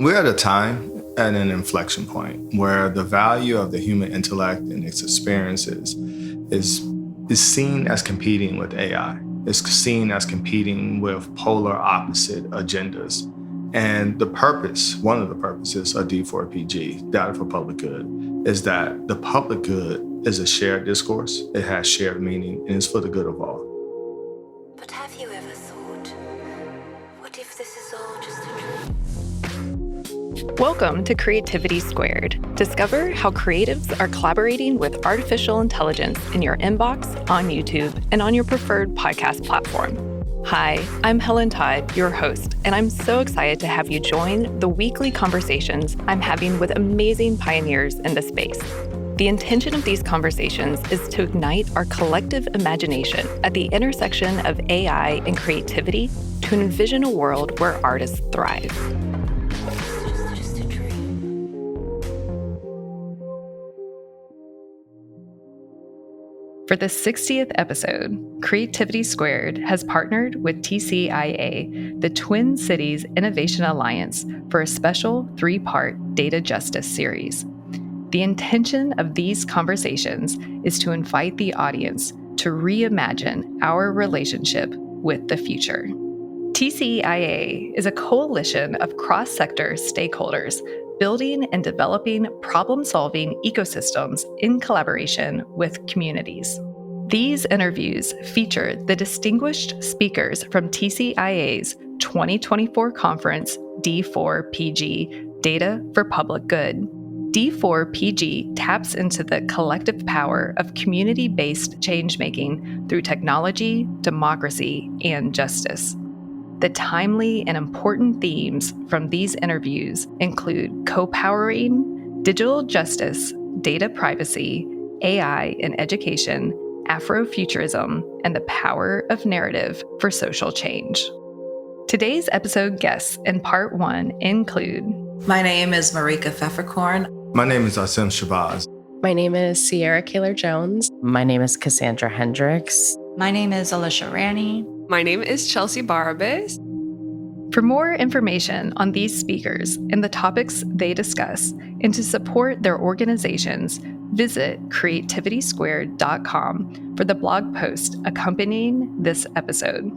We're at a time at an inflection point where the value of the human intellect and its experiences is seen as competing with AI. It's seen as competing with polar opposite agendas. And the purpose, one of the purposes of D4PG, Data for Public Good, is that the public good is a shared discourse, it has shared meaning, and it's for the good of all. But have you ever thought, what if this is all just a dream? Welcome to Creativity Squared. Discover how creatives are collaborating with artificial intelligence in your inbox, on YouTube, and on your preferred podcast platform. Hi, I'm Helen Todd, your host, and I'm so excited to have you join the weekly conversations I'm having with amazing pioneers in the space. The intention of these conversations is to ignite our collective imagination at the intersection of AI and creativity to envision a world where artists thrive. For the 60th episode, Creativity Squared has partnered with TCIA, the Twin Cities Innovation Alliance, for a special 3-part data justice series. The intention of these conversations is to invite the audience to reimagine our relationship with the future. TCIA is a coalition of cross-sector stakeholders building and developing problem-solving ecosystems in collaboration with communities. These interviews feature the distinguished speakers from TCIA's 2024 conference, D4PG, Data for Public Good. D4PG taps into the collective power of community-based changemaking through technology, democracy, and justice. The timely and important themes from these interviews include co-powering, digital justice, data privacy, AI in education, Afrofuturism, and the power of narrative for social change. Today's episode guests in part 1 include... My name is Marika Pfefferkorn. My name is Aasim Shabazz. My name is Sierra Kaler-Jones. My name is Cassandra Hendricks. My name is Alicia Rani. My name is Chelsea Barabas. For more information on these speakers and the topics they discuss, and to support their organizations, visit creativitysquared.com for the blog post accompanying this episode.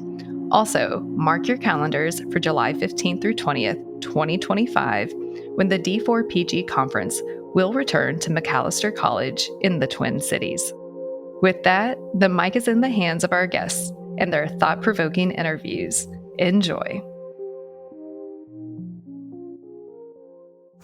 Also, mark your calendars for July 15th through 20th, 2025, when the D4PG conference will return to Macalester College in the Twin Cities. With that, the mic is in the hands of our guests and their thought-provoking interviews. Enjoy.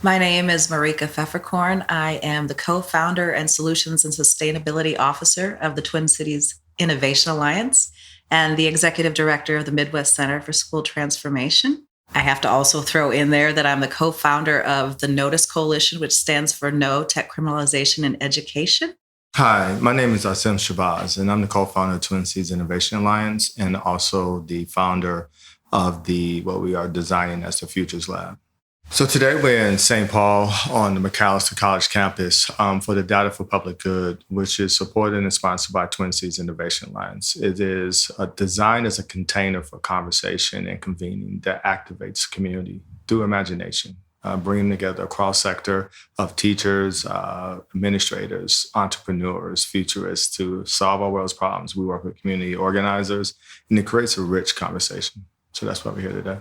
My name is Marika Pfefferkorn. I am the co-founder and Solutions and Sustainability Officer of the Twin Cities Innovation Alliance and the Executive Director of the Midwest Center for School Transformation. I have to also throw in there that I'm the co-founder of the Notice Coalition, which stands for No Tech Criminalization in Education. Hi, my name is Aasim Shabazz, and I'm the co-founder of Twin Cities Innovation Alliance and also the founder of what we are designing as the Futures Lab. So today we're in St. Paul on the Macalester College campus for the Data for Public Good, which is supported and sponsored by Twin Cities Innovation Alliance. It is designed as a container for conversation and convening that activates community through imagination, bringing together a cross-sector of teachers, administrators, entrepreneurs, futurists to solve our world's problems. We work with community organizers, and it creates a rich conversation. So that's why we're here today.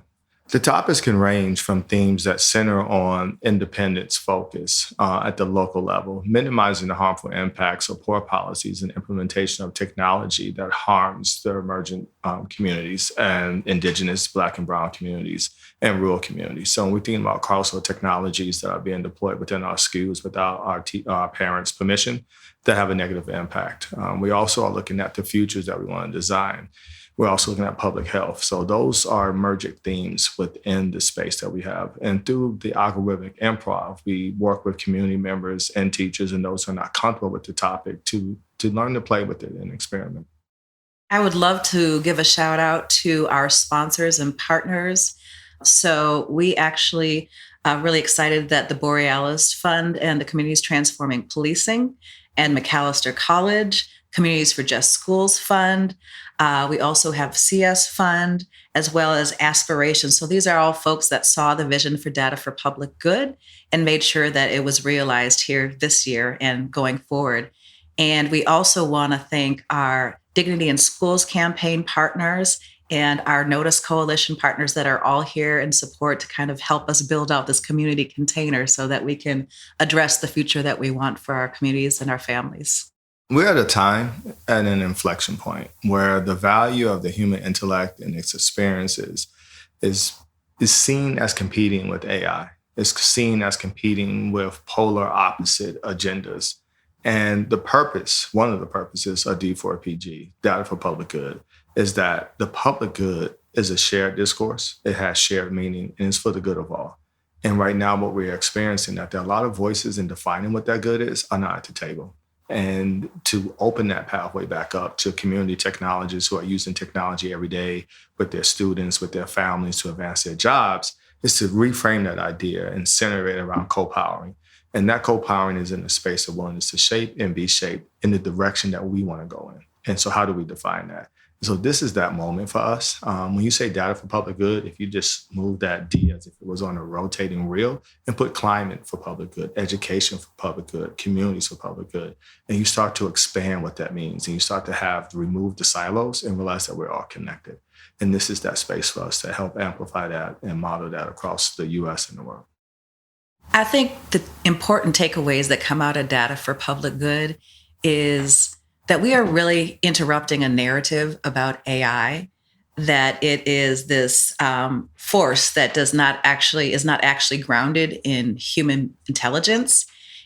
The topics can range from themes that center on independence focus at the local level, minimizing the harmful impacts of poor policies and implementation of technology that harms the emergent communities and indigenous, Black and Brown communities and rural communities. So when we think about crossroad technologies that are being deployed within our schools without our parents' permission, that have a negative impact. We also are looking at the futures that we want to design. We're also looking at public health. So those are emergent themes within the space that we have. And through the algorithmic improv, we work with community members and teachers and those who are not comfortable with the topic to learn to play with it and experiment. I would love to give a shout out to our sponsors and partners. So we actually are really excited that the Borealis Fund and the Communities Transforming Policing and Macalester College, Communities for Just Schools Fund. We also have CS Fund, as well as Aspirations. So these are all folks that saw the vision for data for public good and made sure that it was realized here this year and going forward. And we also want to thank our Dignity in Schools campaign partners and our Notice Coalition partners that are all here in support to kind of help us build out this community container so that we can address the future that we want for our communities and our families. We're at a time at an inflection point where the value of the human intellect and its experiences is seen as competing with AI. It's seen as competing with polar opposite agendas. And the purpose, one of the purposes of D4PG, Data for Public Good, is that the public good is a shared discourse. It has shared meaning, and it's for the good of all. And right now, what we're experiencing, that there are a lot of voices in defining what that good is are not at the table. And to open that pathway back up to community technologists who are using technology every day with their students, with their families to advance their jobs, is to reframe that idea and center it around co-powering. And that co-powering is in the space of willingness to shape and be shaped in the direction that we want to go in. And so how do we define that? So this is that moment for us. When you say data for public good, if you just move that D as if it was on a rotating reel and put climate for public good, education for public good, communities for public good, and you start to expand what that means, and you start to remove the silos and realize that we're all connected. And this is that space for us to help amplify that and model that across the US and the world. I think the important takeaways that come out of data for public good is that we are really interrupting a narrative about AI, that it is this force that is not actually grounded in human intelligence.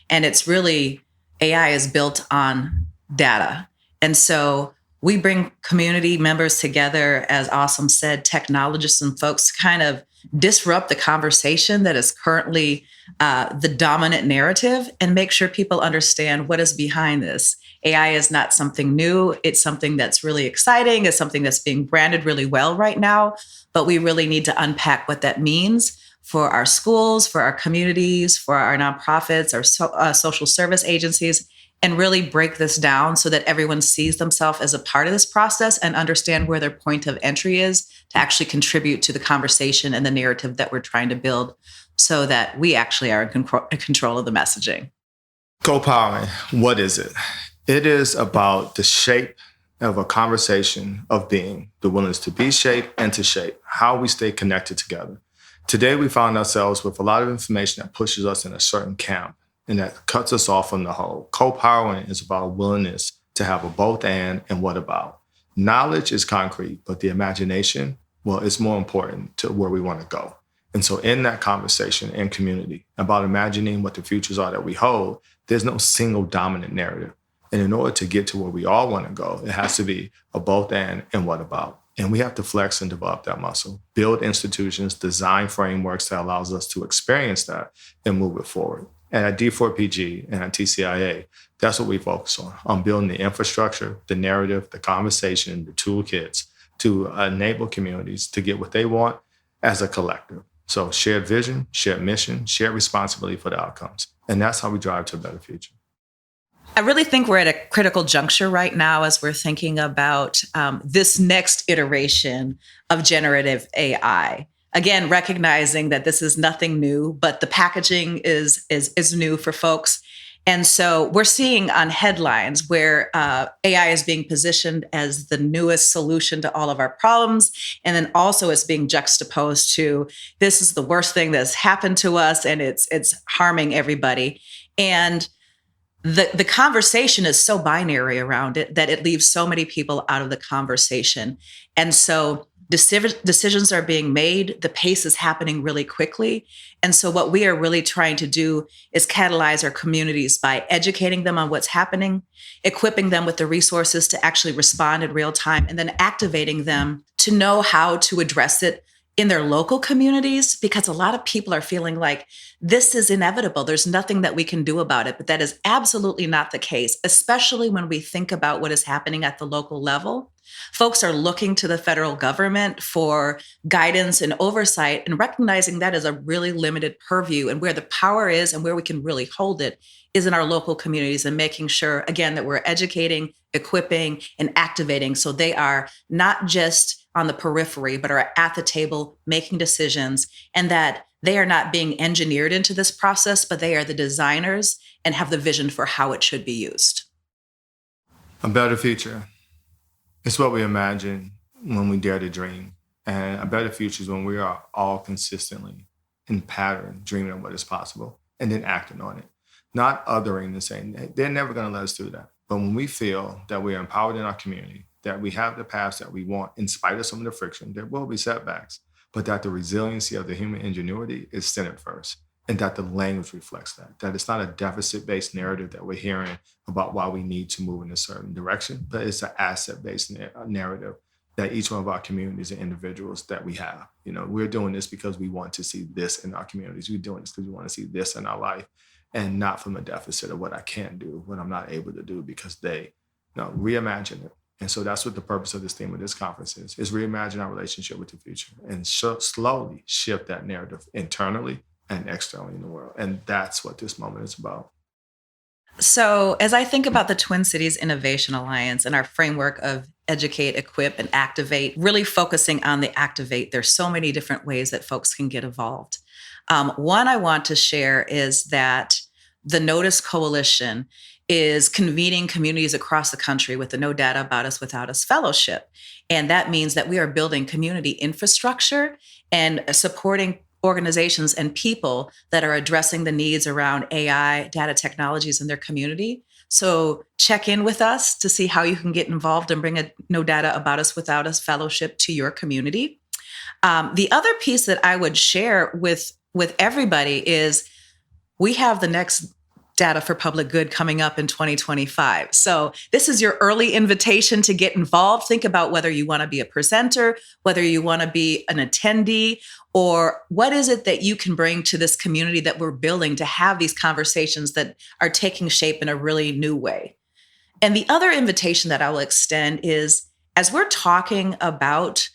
And it's really, AI is built on data. And so we bring community members together, as Aasim said, technologists and folks to kind of disrupt the conversation that is currently the dominant narrative and make sure people understand what is behind this. AI is not something new. It's something that's really exciting. It's something that's being branded really well right now, but we really need to unpack what that means for our schools, for our communities, for our nonprofits, our social service agencies, and really break this down so that everyone sees themselves as a part of this process and understand where their point of entry is to actually contribute to the conversation and the narrative that we're trying to build so that we actually are in control of the messaging. Co-powering, what is it? It is about the shape of a conversation of being, the willingness to be shaped and to shape, how we stay connected together. Today, we found ourselves with a lot of information that pushes us in a certain camp and that cuts us off from the whole. Co-powering is about a willingness to have a both and what about. Knowledge is concrete, but the imagination, well, it's more important to where we want to go. And so in that conversation and community about imagining what the futures are that we hold, there's no single dominant narrative. And in order to get to where we all want to go, it has to be a both and what about. And we have to flex and develop that muscle, build institutions, design frameworks that allows us to experience that and move it forward. And at D4PG and at TCIA, that's what we focus on building the infrastructure, the narrative, the conversation, the toolkits to enable communities to get what they want as a collective. So shared vision, shared mission, shared responsibility for the outcomes. And that's how we drive to a better future. I really think we're at a critical juncture right now as we're thinking about this next iteration of generative AI. Again, recognizing that this is nothing new, but the packaging is new for folks. And so we're seeing on headlines where AI is being positioned as the newest solution to all of our problems. And then also it's being juxtaposed to this is the worst thing that's happened to us and it's harming everybody. And the conversation is so binary around it that it leaves so many people out of the conversation. And so decisions are being made. The pace is happening really quickly. And so what we are really trying to do is catalyze our communities by educating them on what's happening, equipping them with the resources to actually respond in real time, and then activating them to know how to address it in their local communities, because a lot of people are feeling like this is inevitable. There's nothing that we can do about it. But that is absolutely not the case, especially when we think about what is happening at the local level. Folks are looking to the federal government for guidance and oversight, and recognizing that is a really limited purview, and where the power is and where we can really hold it is in our local communities, and making sure, again, that we're educating, equipping, and activating so they are not just on the periphery, but are at the table making decisions, and that they are not being engineered into this process, but they are the designers and have the vision for how it should be used. A better future. It's what we imagine when we dare to dream. And a better future is when we are all consistently in pattern, dreaming of what is possible and then acting on it. Not othering and saying, they're never going to let us do that. But when we feel that we are empowered in our community, that we have the paths that we want, in spite of some of the friction, there will be setbacks, but that the resiliency of the human ingenuity is centered first, and that the language reflects that it's not a deficit-based narrative that we're hearing about why we need to move in a certain direction, but it's an asset-based narrative that each one of our communities and individuals that we have. We're doing this because we want to see this in our communities. We're doing this because we want to see this in our life, and not from a deficit of what I can't do, what I'm not able to do because reimagine it. And so that's what the purpose of this theme of this conference is reimagine our relationship with the future and slowly shift that narrative internally and externally in the world. And that's what this moment is about. So as I think about the Twin Cities Innovation Alliance and our framework of educate, equip, and activate, really focusing on the activate, there's so many different ways that folks can get involved. One I want to share is that the Notice Coalition is convening communities across the country with the No Data About Us Without Us Fellowship. And that means that we are building community infrastructure and supporting organizations and people that are addressing the needs around AI, data technologies in their community. So check in with us to see how you can get involved and bring a No Data About Us Without Us Fellowship to your community. The other piece that I would share with everybody is we have the next Data for Public Good coming up in 2025. So this is your early invitation to get involved. Think about whether you want to be a presenter, whether you want to be an attendee, or what is it that you can bring to this community that we're building to have these conversations that are taking shape in a really new way. And the other invitation that I will extend is, as we're talking about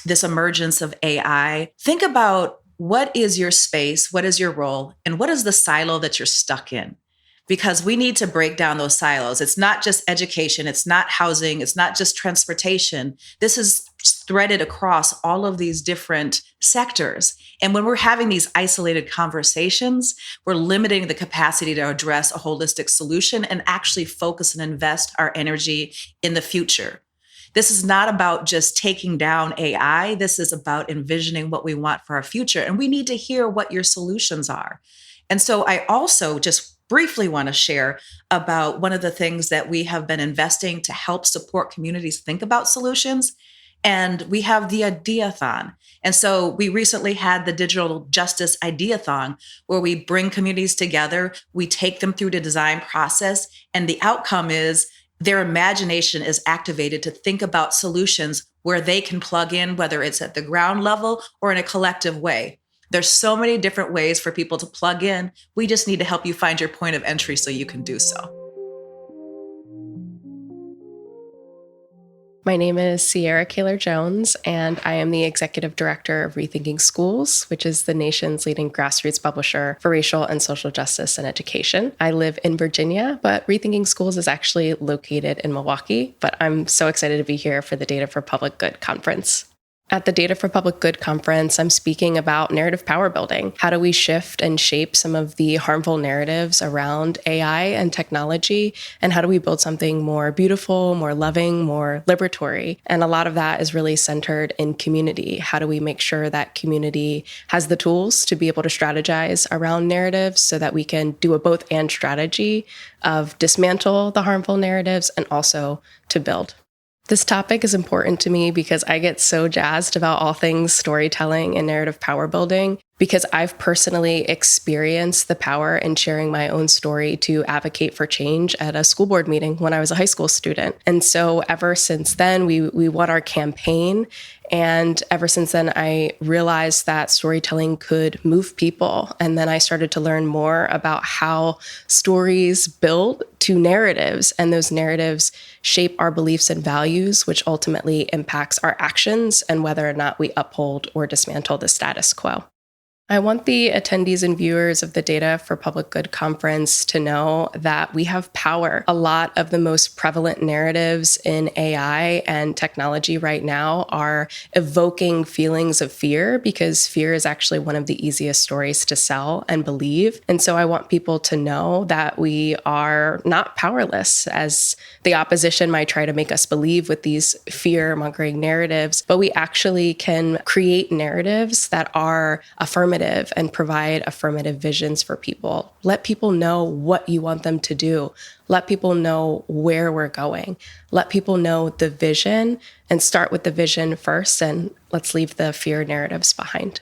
this emergence of AI, think about what is your space, what is your role, and what is the silo that you're stuck in? Because we need to break down those silos. It's not just education, it's not housing, it's not just transportation. This is threaded across all of these different sectors. And when we're having these isolated conversations, we're limiting the capacity to address a holistic solution and actually focus and invest our energy in the future. This is not about just taking down AI. This is about envisioning what we want for our future. And we need to hear what your solutions are. And so I also just briefly want to share about one of the things that we have been investing to help support communities think about solutions. And we have the Ideathon. And so we recently had the Digital Justice Ideathon, where we bring communities together, we take them through the design process, and the outcome is their imagination is activated to think about solutions where they can plug in, whether it's at the ground level or in a collective way. There's so many different ways for people to plug in. We just need to help you find your point of entry so you can do so. My name is Sierra Kaler-Jones, and I am the Executive Director of Rethinking Schools, which is the nation's leading grassroots publisher for racial and social justice and education. I live in Virginia, but Rethinking Schools is actually located in Milwaukee, but I'm so excited to be here for the Data for Public Good conference. At the Data for Public Good conference, I'm speaking about narrative power building. How do we shift and shape some of the harmful narratives around AI and technology? And how do we build something more beautiful, more loving, more liberatory? And a lot of that is really centered in community. How do we make sure that community has the tools to be able to strategize around narratives so that we can do a both and strategy of dismantle the harmful narratives and also to build? This topic is important to me because I get so jazzed about all things storytelling and narrative power building. because I've personally experienced the power in sharing my own story to advocate for change at a school board meeting when I was a high school student. And so ever since then, we won our campaign. And ever since then, I realized that storytelling could move people. And then I started to learn more about how stories build to narratives, and those narratives shape our beliefs and values, which ultimately impacts our actions and whether or not we uphold or dismantle the status quo. I want the attendees and viewers of the Data for Public Good conference to know that we have power. A lot of the most prevalent narratives in AI and technology right now are evoking feelings of fear, because fear is actually one of the easiest stories to sell and believe. And so I want people to know that we are not powerless, as the opposition might try to make us believe with these fear-mongering narratives, but we actually can create narratives that are affirmative and provide affirmative visions for people. Let people know what you want them to do. Let people know where we're going. Let people know the vision, and start with the vision first, and let's leave the fear narratives behind.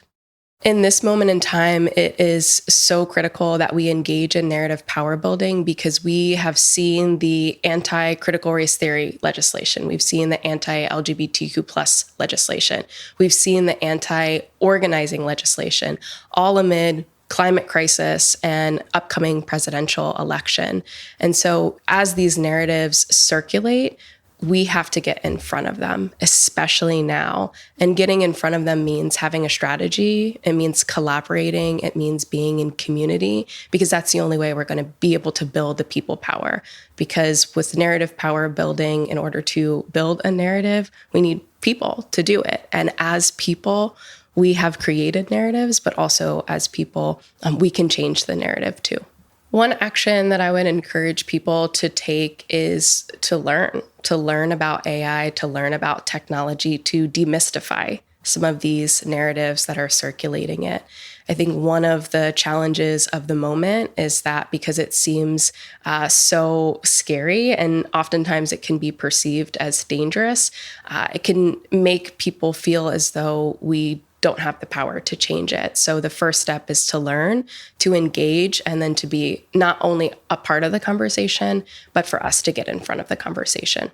In this moment in time, it is so critical that we engage in narrative power building, because we have seen the anti-critical race theory legislation. We've seen the anti-LGBTQ plus legislation. We've seen the anti-organizing legislation, all amid climate crisis and upcoming presidential election. And so as these narratives circulate, we have to get in front of them, especially now. And getting in front of them means having a strategy. It means collaborating. It means being in community, because that's the only way we're going to be able to build the people power. Because with narrative power building, in order to build a narrative, we need people to do it. And as people, we have created narratives, but also as people, we can change the narrative too. One action that I would encourage people to take is to learn about AI, to learn about technology, to demystify some of these narratives that are circulating it. I think one of the challenges of the moment is that because it seems so scary, and oftentimes it can be perceived as dangerous, it can make people feel as though we don't have the power to change it. So the first step is to learn, to engage, and then to be not only a part of the conversation, but for us to get in front of the conversation.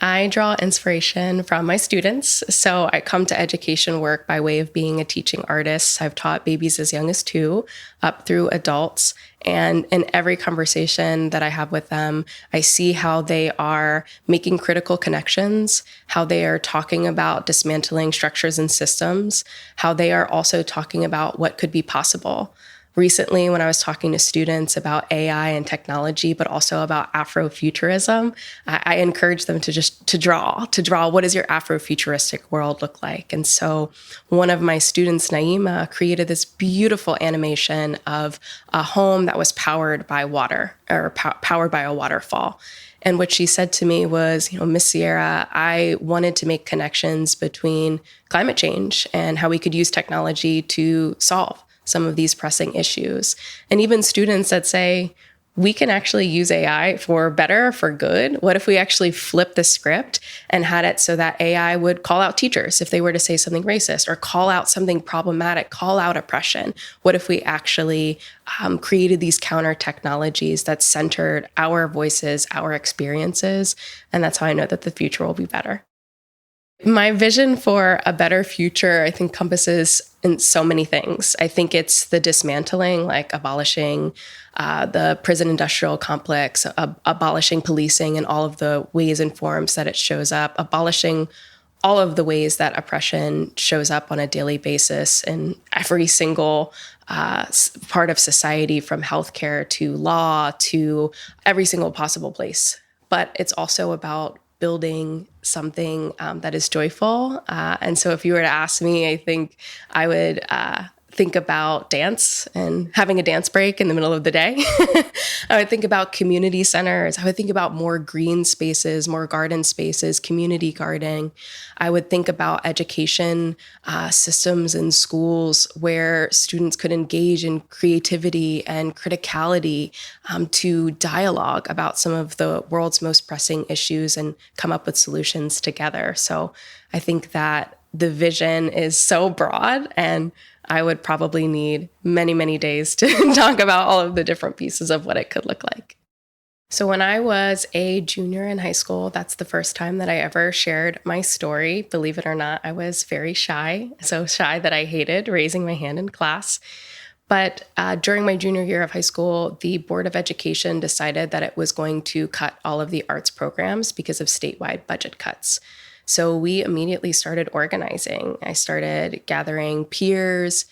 I draw inspiration from my students. So I come to education work by way of being a teaching artist. I've taught babies as young as 2 up through adults. And in every conversation that I have with them, I see how they are making critical connections, how they are talking about dismantling structures and systems, how they are also talking about what could be possible. Recently, when I was talking to students about AI and technology, but also about Afrofuturism, I encouraged them to draw what does your Afrofuturistic world look like? And so one of my students, Naima, created this beautiful animation of a home that was powered by water, or powered by a waterfall. And what she said to me was, Miss Sierra, I wanted to make connections between climate change and how we could use technology to solve some of these pressing issues. And even students that say, we can actually use AI for better, for good. What if we actually flip the script and had it so that AI would call out teachers if they were to say something racist, or call out something problematic, call out oppression? What if we actually created these counter technologies that centered our voices, our experiences? And that's how I know that the future will be better. My vision for a better future, I think, encompasses in so many things. I think it's the dismantling, like abolishing the prison industrial complex, abolishing policing and all of the ways and forms that it shows up, abolishing all of the ways that oppression shows up on a daily basis in every single part of society, from healthcare to law to every single possible place. But it's also about building something that is joyful. And so if you were to ask me, I think I would think about dance and having a dance break in the middle of the day. I would think about community centers. I would think about more green spaces, more garden spaces, community gardening. I would think about education systems in schools where students could engage in creativity and criticality to dialogue about some of the world's most pressing issues and come up with solutions together. So I think that the vision is so broad, and I would probably need many, many days to talk about all of the different pieces of what it could look like. So when I was a junior in high school, that's the first time that I ever shared my story. Believe it or not, I was very shy, so shy that I hated raising my hand in class. But during my junior year of high school, the Board of Education decided that it was going to cut all of the arts programs because of statewide budget cuts. So we immediately started organizing. I started gathering peers,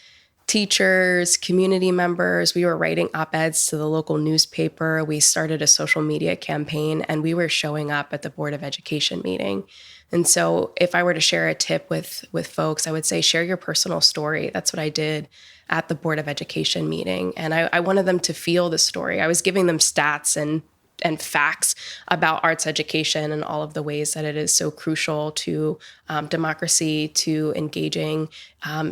teachers, community members. We were writing op-eds to the local newspaper. We started a social media campaign, and we were showing up at the Board of Education meeting. And so if I were to share a tip with folks, I would say share your personal story. That's what I did at the Board of Education meeting. And I wanted them to feel the story. I was giving them stats and facts about arts education and all of the ways that it is so crucial to democracy, to engaging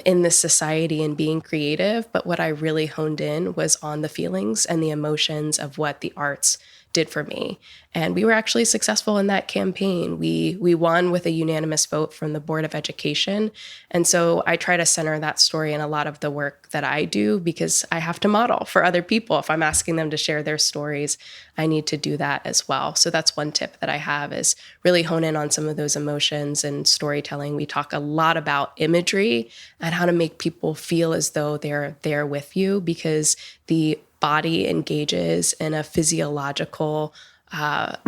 in this society and being creative. But what I really honed in was on the feelings and the emotions of what the arts did for me. And we were actually successful in that campaign. We won with a unanimous vote from the Board of Education. And so I try to center that story in a lot of the work that I do, because I have to model for other people. If I'm asking them to share their stories, I need to do that as well. So that's one tip that I have, is really hone in on some of those emotions and storytelling. We talk a lot about imagery and how to make people feel as though they're there with you, because the body engages in a physiological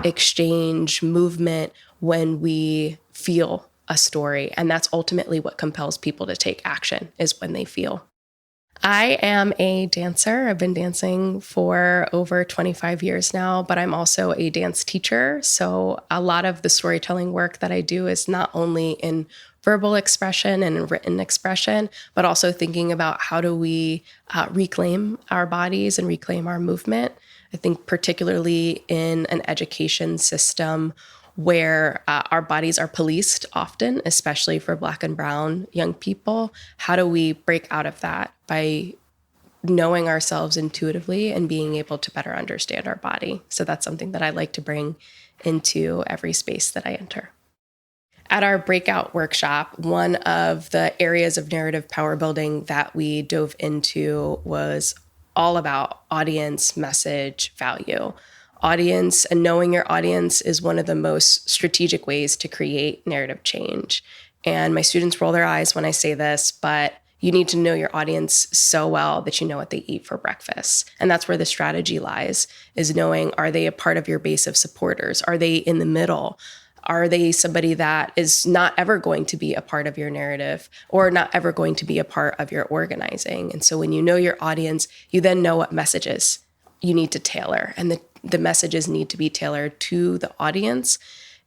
exchange movement when we feel a story. And that's ultimately what compels people to take action, is when they feel. I am a dancer. I've been dancing for over 25 years now, but I'm also a dance teacher. So a lot of the storytelling work that I do is not only in verbal expression and written expression, but also thinking about how do we reclaim our bodies and reclaim our movement. I think particularly in an education system where our bodies are policed often, especially for Black and Brown young people, how do we break out of that by knowing ourselves intuitively and being able to better understand our body? So that's something that I like to bring into every space that I enter. At our breakout workshop, one of the areas of narrative power building that we dove into was all about audience, message, value. Audience and knowing your audience is one of the most strategic ways to create narrative change. And my students roll their eyes when I say this, but you need to know your audience so well that you know what they eat for breakfast. And that's where the strategy lies, is knowing, are they a part of your base of supporters? Are they in the middle? Are they somebody that is not ever going to be a part of your narrative or not ever going to be a part of your organizing? And so when you know your audience, you then know what messages you need to tailor. And the messages need to be tailored to the audience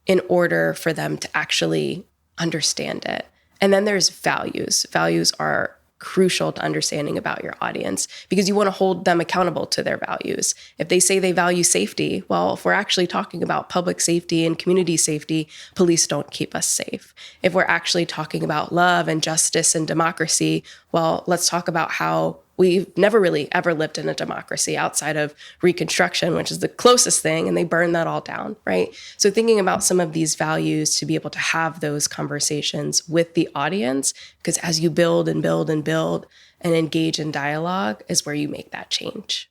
in order for them to actually understand it. And then there's values. Values are crucial to understanding about your audience, because you want to hold them accountable to their values. If they say they value safety, well, if we're actually talking about public safety and community safety, police don't keep us safe. If we're actually talking about love and justice and democracy, well, let's talk about how we've never really ever lived in a democracy outside of Reconstruction, which is the closest thing, and they burned that all down, right? So thinking about some of these values to be able to have those conversations with the audience, because as you build and build and build and engage in dialogue is where you make that change.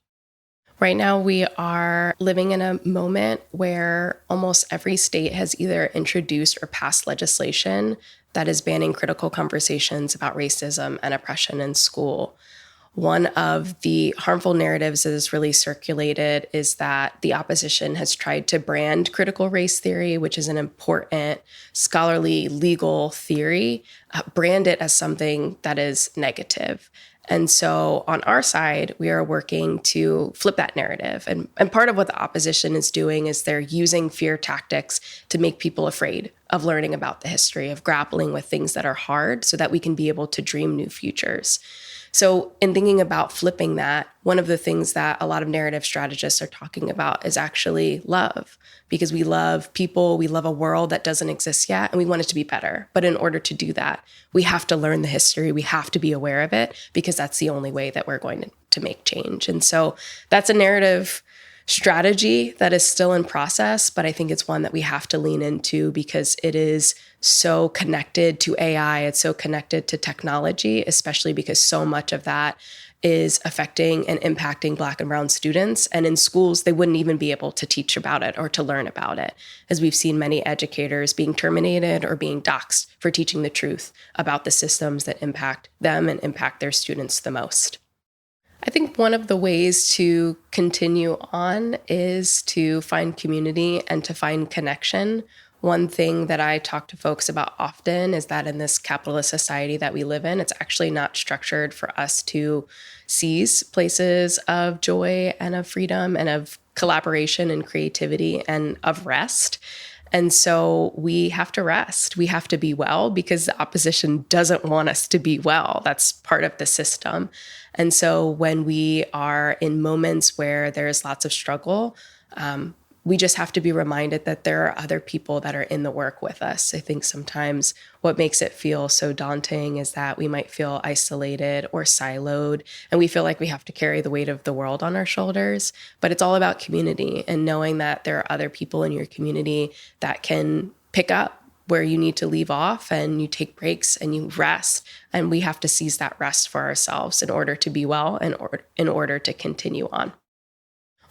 Right now, we are living in a moment where almost every state has either introduced or passed legislation that is banning critical conversations about racism and oppression in school. One of the harmful narratives that is really circulated is that the opposition has tried to brand critical race theory, which is an important scholarly legal theory, brand it as something that is negative. And so on our side, we are working to flip that narrative. And part of what the opposition is doing is they're using fear tactics to make people afraid of learning about the history, of grappling with things that are hard so that we can be able to dream new futures. So in thinking about flipping that, one of the things that a lot of narrative strategists are talking about is actually love, because we love people, we love a world that doesn't exist yet, and we want it to be better. But in order to do that, we have to learn the history, we have to be aware of it, because that's the only way that we're going to make change. And so that's a narrative strategy that is still in process, but I think it's one that we have to lean into because it is so connected to AI. It's so connected to technology, especially because so much of that is affecting and impacting Black and brown students. And in schools, they wouldn't even be able to teach about it or to learn about it, as we've seen many educators being terminated or being doxxed for teaching the truth about the systems that impact them and impact their students the most. I think one of the ways to continue on is to find community and to find connection. One thing that I talk to folks about often is that in this capitalist society that we live in, it's actually not structured for us to seize places of joy and of freedom and of collaboration and creativity and of rest. And so we have to rest. We have to be well because the opposition doesn't want us to be well. That's part of the system. And so when we are in moments where there's lots of struggle, we just have to be reminded that there are other people that are in the work with us. I think sometimes what makes it feel so daunting is that we might feel isolated or siloed, and we feel like we have to carry the weight of the world on our shoulders. But it's all about community and knowing that there are other people in your community that can pick up where you need to leave off, and you take breaks and you rest. And we have to seize that rest for ourselves in order to be well and in order to continue on.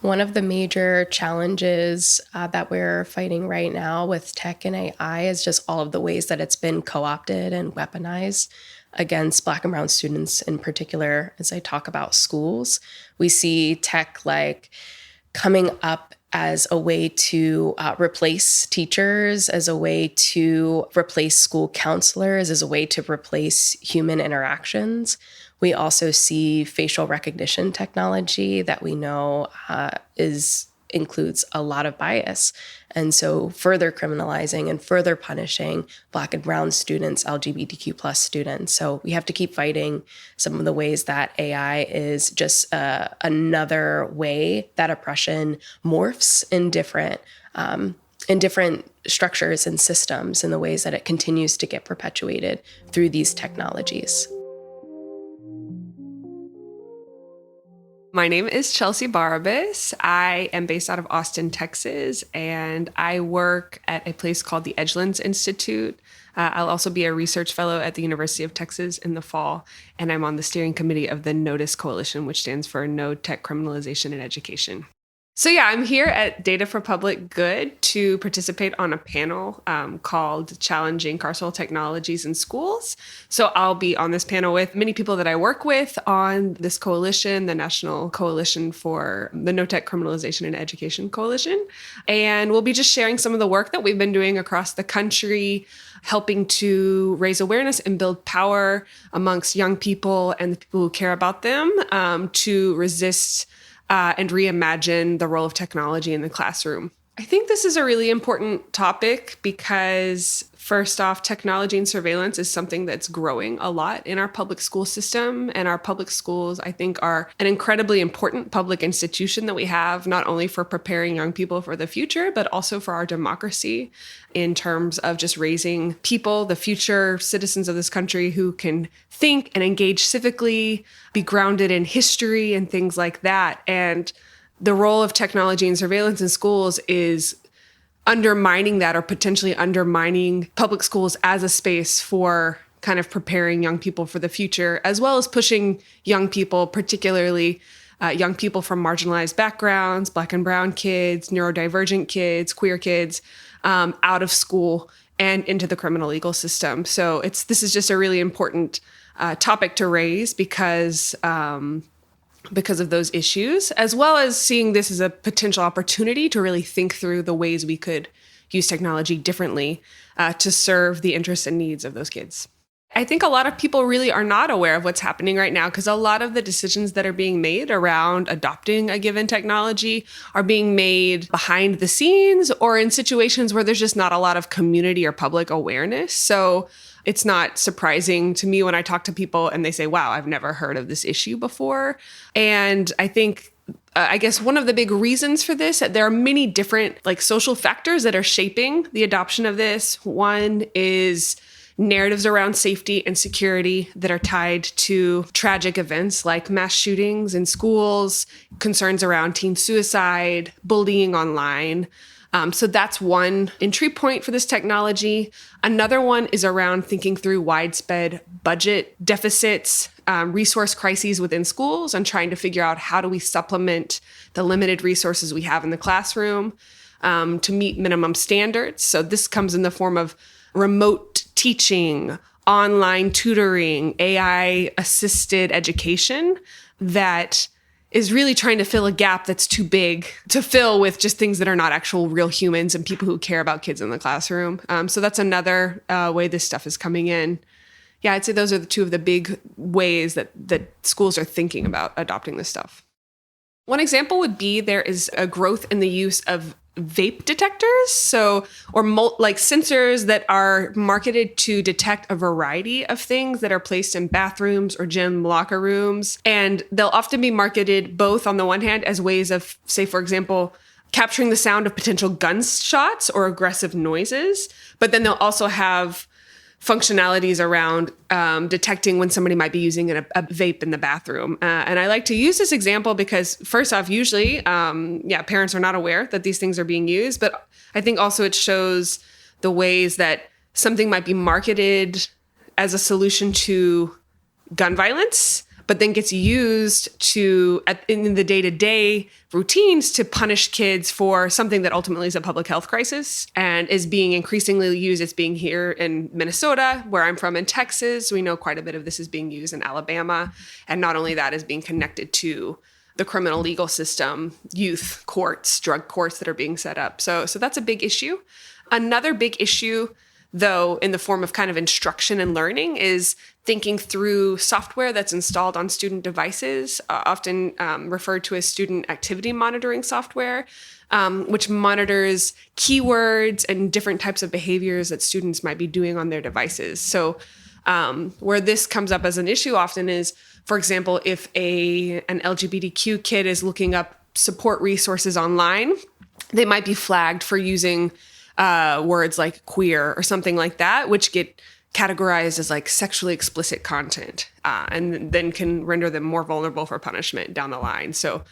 One of the major challenges that we're fighting right now with tech and AI is just all of the ways that it's been co-opted and weaponized against Black and brown students in particular. As I talk about schools, we see tech like coming up as a way to replace teachers, as a way to replace school counselors, as a way to replace human interactions. We also see facial recognition technology that we know includes a lot of bias. And so further criminalizing and further punishing Black and brown students, LGBTQ plus students. So we have to keep fighting some of the ways that AI is just another way that oppression morphs in different structures and systems, in the ways that it continues to get perpetuated through these technologies. My name is Chelsea Barabas. I am based out of Austin, Texas, and I work at a place called the Edgelands Institute. I'll also be a research fellow at the University of Texas in the fall, and I'm on the steering committee of the NOTICE Coalition, which stands for No Tech Criminalization in Education. So yeah, I'm here at Data for Public Good to participate on a panel called Challenging Carceral Technologies in Schools. So I'll be on this panel with many people that I work with on this coalition, the National Coalition for the No Tech Criminalization in Education Coalition. And we'll be just sharing some of the work that we've been doing across the country, helping to raise awareness and build power amongst young people and the people who care about them to resist and reimagine the role of technology in the classroom. I think this is a really important topic because, first off, technology and surveillance is something that's growing a lot in our public school system. And our public schools, I think, are an incredibly important public institution that we have, not only for preparing young people for the future, but also for our democracy in terms of just raising people, the future citizens of this country who can think and engage civically, be grounded in history and things like that. And the role of technology and surveillance in schools is undermining that, or potentially undermining public schools as a space for kind of preparing young people for the future, as well as pushing young people, particularly young people from marginalized backgrounds, Black and brown kids, neurodivergent kids, queer kids, out of school and into the criminal legal system. So this is just a really important topic to raise because of those issues, as well as seeing this as a potential opportunity to really think through the ways we could use technology differently to serve the interests and needs of those kids. I think a lot of people really are not aware of what's happening right now because a lot of the decisions that are being made around adopting a given technology are being made behind the scenes or in situations where there's just not a lot of community or public awareness. So it's not surprising to me when I talk to people and they say, wow, I've never heard of this issue before. And I think, I guess one of the big reasons for this, there are many different social factors that are shaping the adoption of this. One is narratives around safety and security that are tied to tragic events like mass shootings in schools, concerns around teen suicide, bullying online. So that's one entry point for this technology. Another one is around thinking through widespread budget deficits, resource crises within schools, and trying to figure out how do we supplement the limited resources we have in the classroom to meet minimum standards. So this comes in the form of remote teaching, online tutoring, AI-assisted education that is really trying to fill a gap that's too big to fill with just things that are not actual real humans and people who care about kids in the classroom. So that's another way this stuff is coming in. Yeah, I'd say those are the two of the big ways that schools are thinking about adopting this stuff. One example would be there is a growth in the use of vape detectors, like sensors that are marketed to detect a variety of things that are placed in bathrooms or gym locker rooms. And they'll often be marketed both on the one hand as ways of, say, for example, capturing the sound of potential gunshots or aggressive noises, but then they'll also have functionalities around detecting when somebody might be using a vape in the bathroom. And I like to use this example because, first off, usually, parents are not aware that these things are being used. But I think also it shows the ways that something might be marketed as a solution to gun violence, but then gets used in the day-to-day routines to punish kids for something that ultimately is a public health crisis and is being increasingly used. It's being here in Minnesota, where I'm from, in Texas. We know quite a bit of this is being used in Alabama. And not only that, is being connected to the criminal legal system, youth courts, drug courts that are being set up. So that's a big issue. Another big issue, though, in the form of kind of instruction and learning, is thinking through software that's installed on student devices, often referred to as student activity monitoring software, which monitors keywords and different types of behaviors that students might be doing on their devices. So where this comes up as an issue often is, for example, if an LGBTQ kid is looking up support resources online, they might be flagged for using words like queer or something like that, which get categorized as like sexually explicit content, and then can render them more vulnerable for punishment down the line. So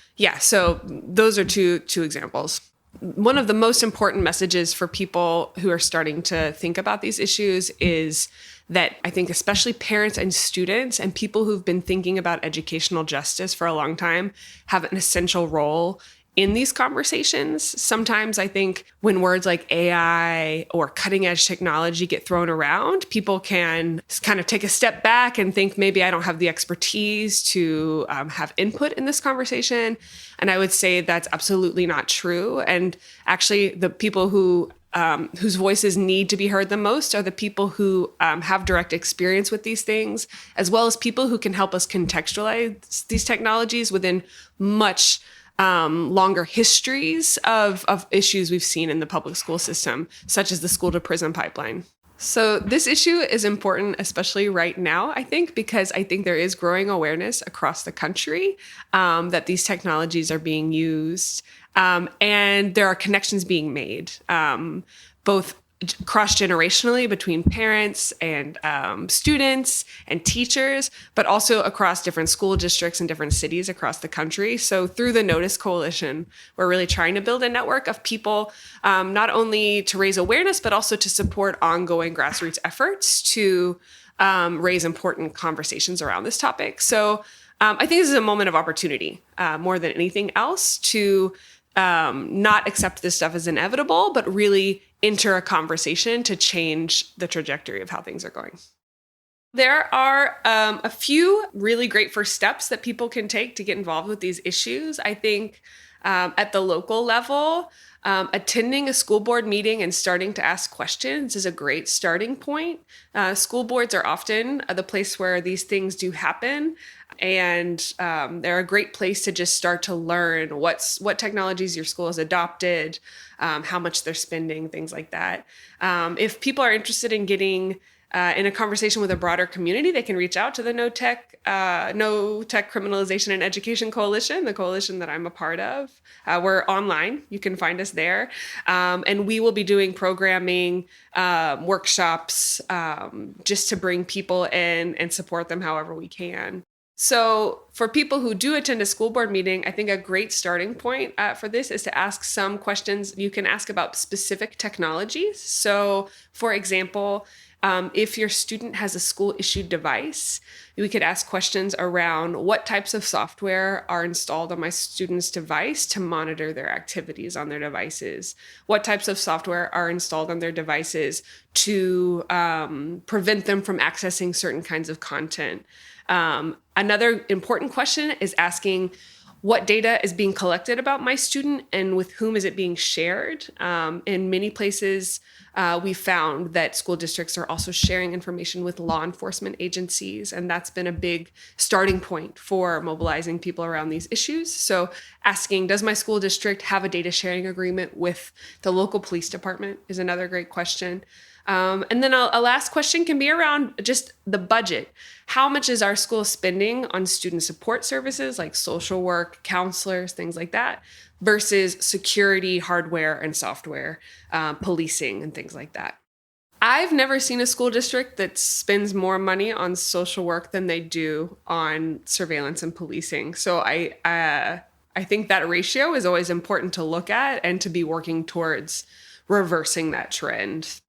those are two examples. One of the most important messages for people who are starting to think about these issues is that I think especially parents and students and people who've been thinking about educational justice for a long time have an essential role in these conversations. Sometimes I think when words like AI or cutting edge technology get thrown around, people can kind of take a step back and think maybe I don't have the expertise to have input in this conversation. And I would say that's absolutely not true. And actually the people whose voices need to be heard the most are the people who have direct experience with these things, as well as people who can help us contextualize these technologies within much longer histories of issues we've seen in the public school system, such as the school to prison pipeline. So this issue is important, especially right now, I think, because I think there is growing awareness across the country that these technologies are being used, and there are connections being made, both cross-generationally between parents and students and teachers, but also across different school districts and different cities across the country. So through the Notice Coalition, we're really trying to build a network of people, not only to raise awareness, but also to support ongoing grassroots efforts to raise important conversations around this topic. So I think this is a moment of opportunity more than anything else to not accept this stuff as inevitable, but really enter a conversation to change the trajectory of how things are going. There are a few really great first steps that people can take to get involved with these issues. I think at the local level, attending a school board meeting and starting to ask questions is a great starting point. School boards are often the place where these things do happen. And they're a great place to just start to learn what technologies your school has adopted, how much they're spending, things like that. If people are interested in getting in a conversation with a broader community, they can reach out to the No Tech Criminalization and Education Coalition, the coalition that I'm a part of. We're online. You can find us there. And we will be doing programming, workshops, just to bring people in and support them however we can. So for people who do attend a school board meeting, I think a great starting point for this is to ask some questions you can ask about specific technologies. So for example, if your student has a school-issued device, we could ask questions around what types of software are installed on my student's device to monitor their activities on their devices. What types of software are installed on their devices to prevent them from accessing certain kinds of content. Another important question is asking what data is being collected about my student and with whom is it being shared. In many places, we found that school districts are also sharing information with law enforcement agencies, and that's been a big starting point for mobilizing people around these issues. So asking, does my school district have a data sharing agreement with the local police department is another great question. And then a last question can be around just the budget. How much is our school spending on student support services like social work, counselors, things like that, versus security, hardware, and software, policing, and things like that? I've never seen a school district that spends more money on social work than they do on surveillance and policing. So I think that ratio is always important to look at and to be working towards reversing that trend.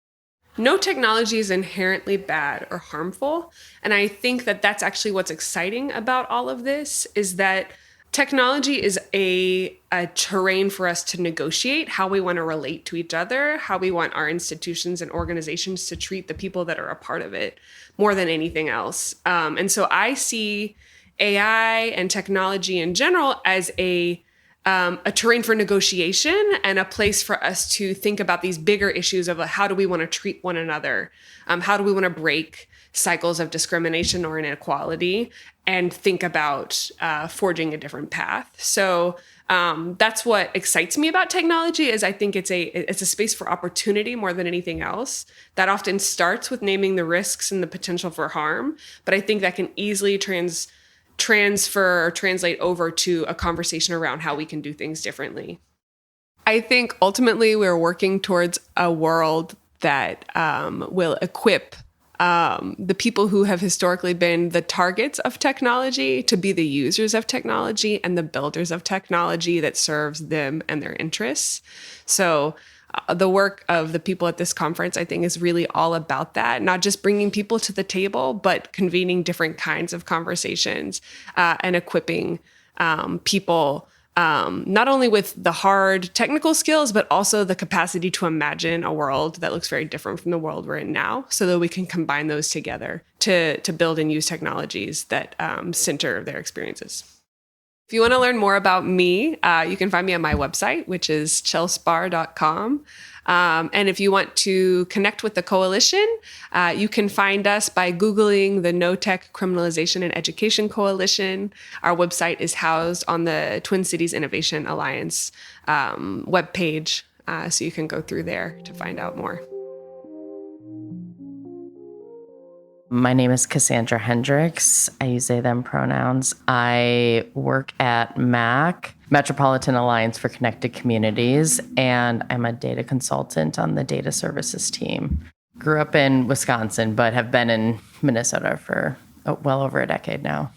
No technology is inherently bad or harmful. And I think that that's actually what's exciting about all of this, is that technology is a terrain for us to negotiate how we want to relate to each other, how we want our institutions and organizations to treat the people that are a part of it more than anything else. And so I see AI and technology in general as a terrain for negotiation and a place for us to think about these bigger issues of how do we want to treat one another? How do we want to break cycles of discrimination or inequality and think about forging a different path? So that's what excites me about technology, is I think it's a space for opportunity more than anything else. That often starts with naming the risks and the potential for harm, but I think that can easily transfer or translate over to a conversation around how we can do things differently. I think ultimately we're working towards a world that will equip the people who have historically been the targets of technology to be the users of technology and the builders of technology that serves them and their interests. So the work of the people at this conference, I think, is really all about that, not just bringing people to the table, but convening different kinds of conversations and equipping people not only with the hard technical skills, but also the capacity to imagine a world that looks very different from the world we're in now, so that we can combine those together to build and use technologies that center their experiences. If you want to learn more about me, you can find me on my website, which is chelsbar.com. And if you want to connect with the coalition, you can find us by Googling the No Tech Criminalization and Education Coalition. Our website is housed on the Twin Cities Innovation Alliance webpage, so you can go through there to find out more. My name is Cassandra Hendricks. I use they, them pronouns. I work at MAC, Metropolitan Alliance for Connected Communities, and I'm a data consultant on the data services team. Grew up in Wisconsin, but have been in Minnesota for well over a decade now.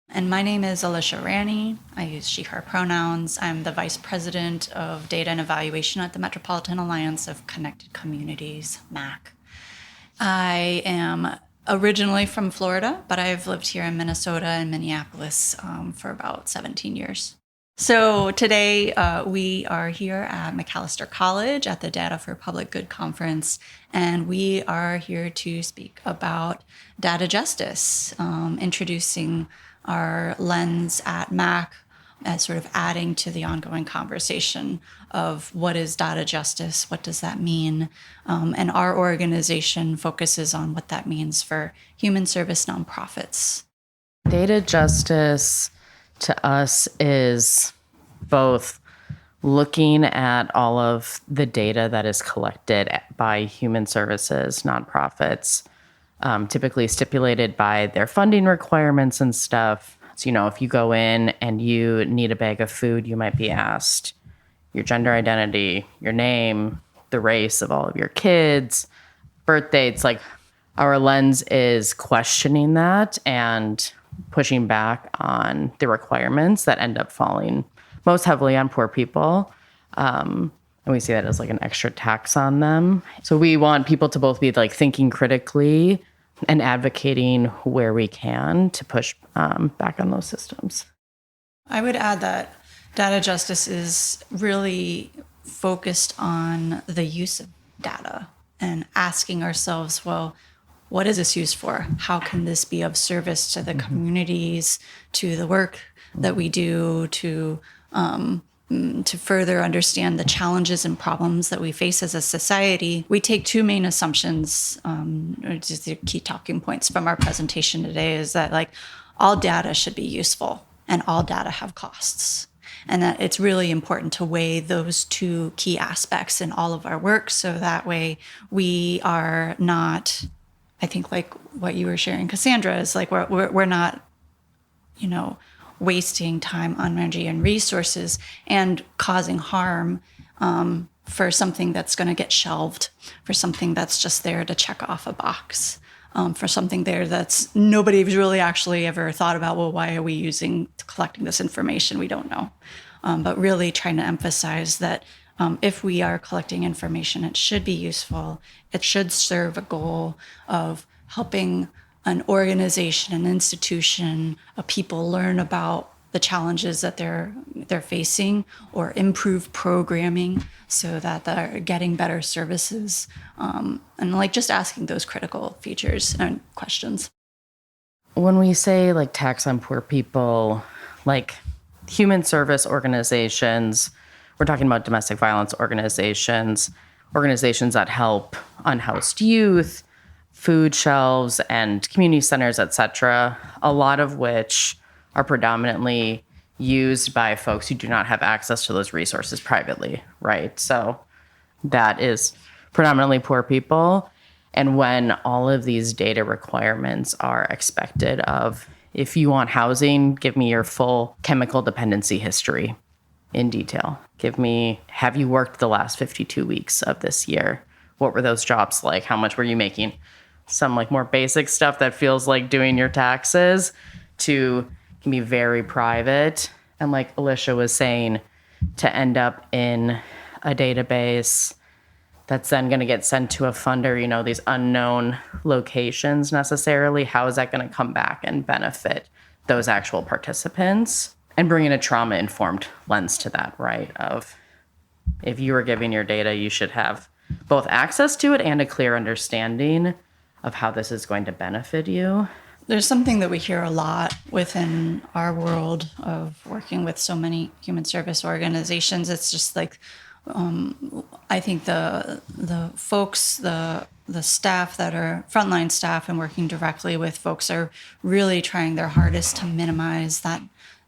And my name is Alicia Rani. I use she, her pronouns. I'm the Vice President of Data and Evaluation at the Metropolitan Alliance of Connected Communities, MAC. I am originally from Florida, but I've lived here in Minnesota and Minneapolis for about 17 years. So today we are here at Macalester College at the Data for Public Good Conference, and we are here to speak about data justice, introducing our lens at MAC as sort of adding to the ongoing conversation of what is data justice, what does that mean, and our organization focuses on what that means for human service nonprofits. Data justice to us is both looking at all of the data that is collected by human services, nonprofits, typically stipulated by their funding requirements and stuff. So, if you go in and you need a bag of food, you might be asked your gender identity, your name, the race of all of your kids, birth dates. Like, our lens is questioning that and pushing back on the requirements that end up falling most heavily on poor people. And we see that as like an extra tax on them. So we want people to both be like thinking critically and advocating where we can to push back on those systems. I would add that data justice is really focused on the use of data and asking ourselves, well, what is this used for? How can this be of service to the communities, to the work that we do, to further understand the challenges and problems that we face as a society? We take two main assumptions, or just the key talking points from our presentation today, is that like all data should be useful and all data have costs. And that it's really important to weigh those two key aspects in all of our work, so that way we are not, I think like what you were sharing, Cassandra, is like we're not, wasting time, energy, and resources and causing harm for something that's going to get shelved, for something that's just there to check off a box, for something there that's nobody's really actually ever thought about, well, why are we collecting this information? We don't know. But really trying to emphasize that if we are collecting information, it should be useful. It should serve a goal of helping an organization, an institution, a people learn about the challenges that they're facing, or improve programming so that they're getting better services, and like just asking those critical features and questions. When we say like tax on poor people, like human service organizations, we're talking about domestic violence organizations that help unhoused youth, food shelves, and community centers, et cetera, a lot of which are predominantly used by folks who do not have access to those resources privately, right? So that is predominantly poor people. And when all of these data requirements are expected of, if you want housing, give me your full chemical dependency history in detail. Give me, have you worked the last 52 weeks of this year? What were those jobs like? How much were you making? Some like more basic stuff that feels like doing your taxes to can be very private. And like Alicia was saying, to end up in a database that's then going to get sent to a funder, these unknown locations necessarily, how is that going to come back and benefit those actual participants? And bring in a trauma-informed lens to that, right? Of if you are giving your data, you should have both access to it and a clear understanding of how this is going to benefit you. There's something that we hear a lot within our world of working with so many human service organizations. It's just like, I think the folks, the staff that are frontline staff and working directly with folks are really trying their hardest to minimize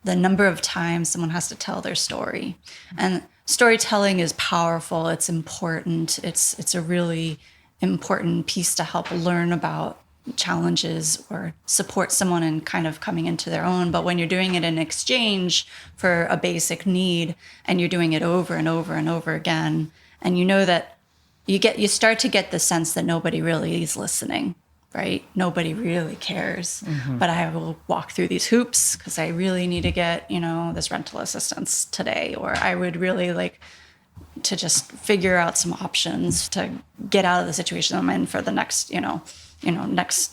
the number of times someone has to tell their story. And storytelling is powerful. It's important. It's a really important piece to help learn about challenges or support someone in kind of coming into their own. But when you're doing it in exchange for a basic need, and you're doing it over and over and over again, and that you start to get the sense that nobody really is listening, right? Nobody really cares. Mm-hmm. But I will walk through these hoops because I really need to get, this rental assistance today, or I would really like to just figure out some options to get out of the situation I'm in for the next,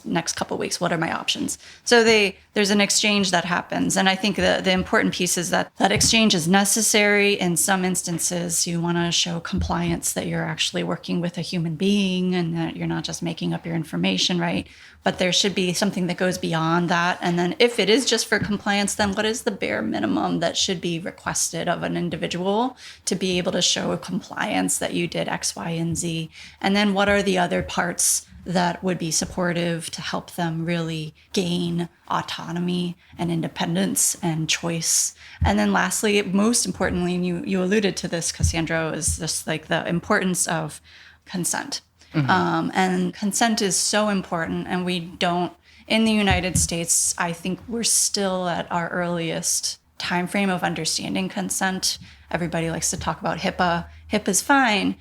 next couple of weeks. What are my options? So there's an exchange that happens. And I think the important piece is that exchange is necessary. In some instances, you want to show compliance, that you're actually working with a human being and that you're not just making up your information, right? But there should be something that goes beyond that. And then if it is just for compliance, then what is the bare minimum that should be requested of an individual to be able to show compliance that you did X, Y, and Z? And then what are the other parts that would be supportive to help them really gain autonomy and independence and choice? And then lastly, most importantly, and you alluded to this, Cassandra, is just like the importance of consent. And consent is so important. And we don't, in the United States, I think we're still at our earliest time frame of understanding consent. Everybody likes to talk about HIPAA. HIPAA's fine.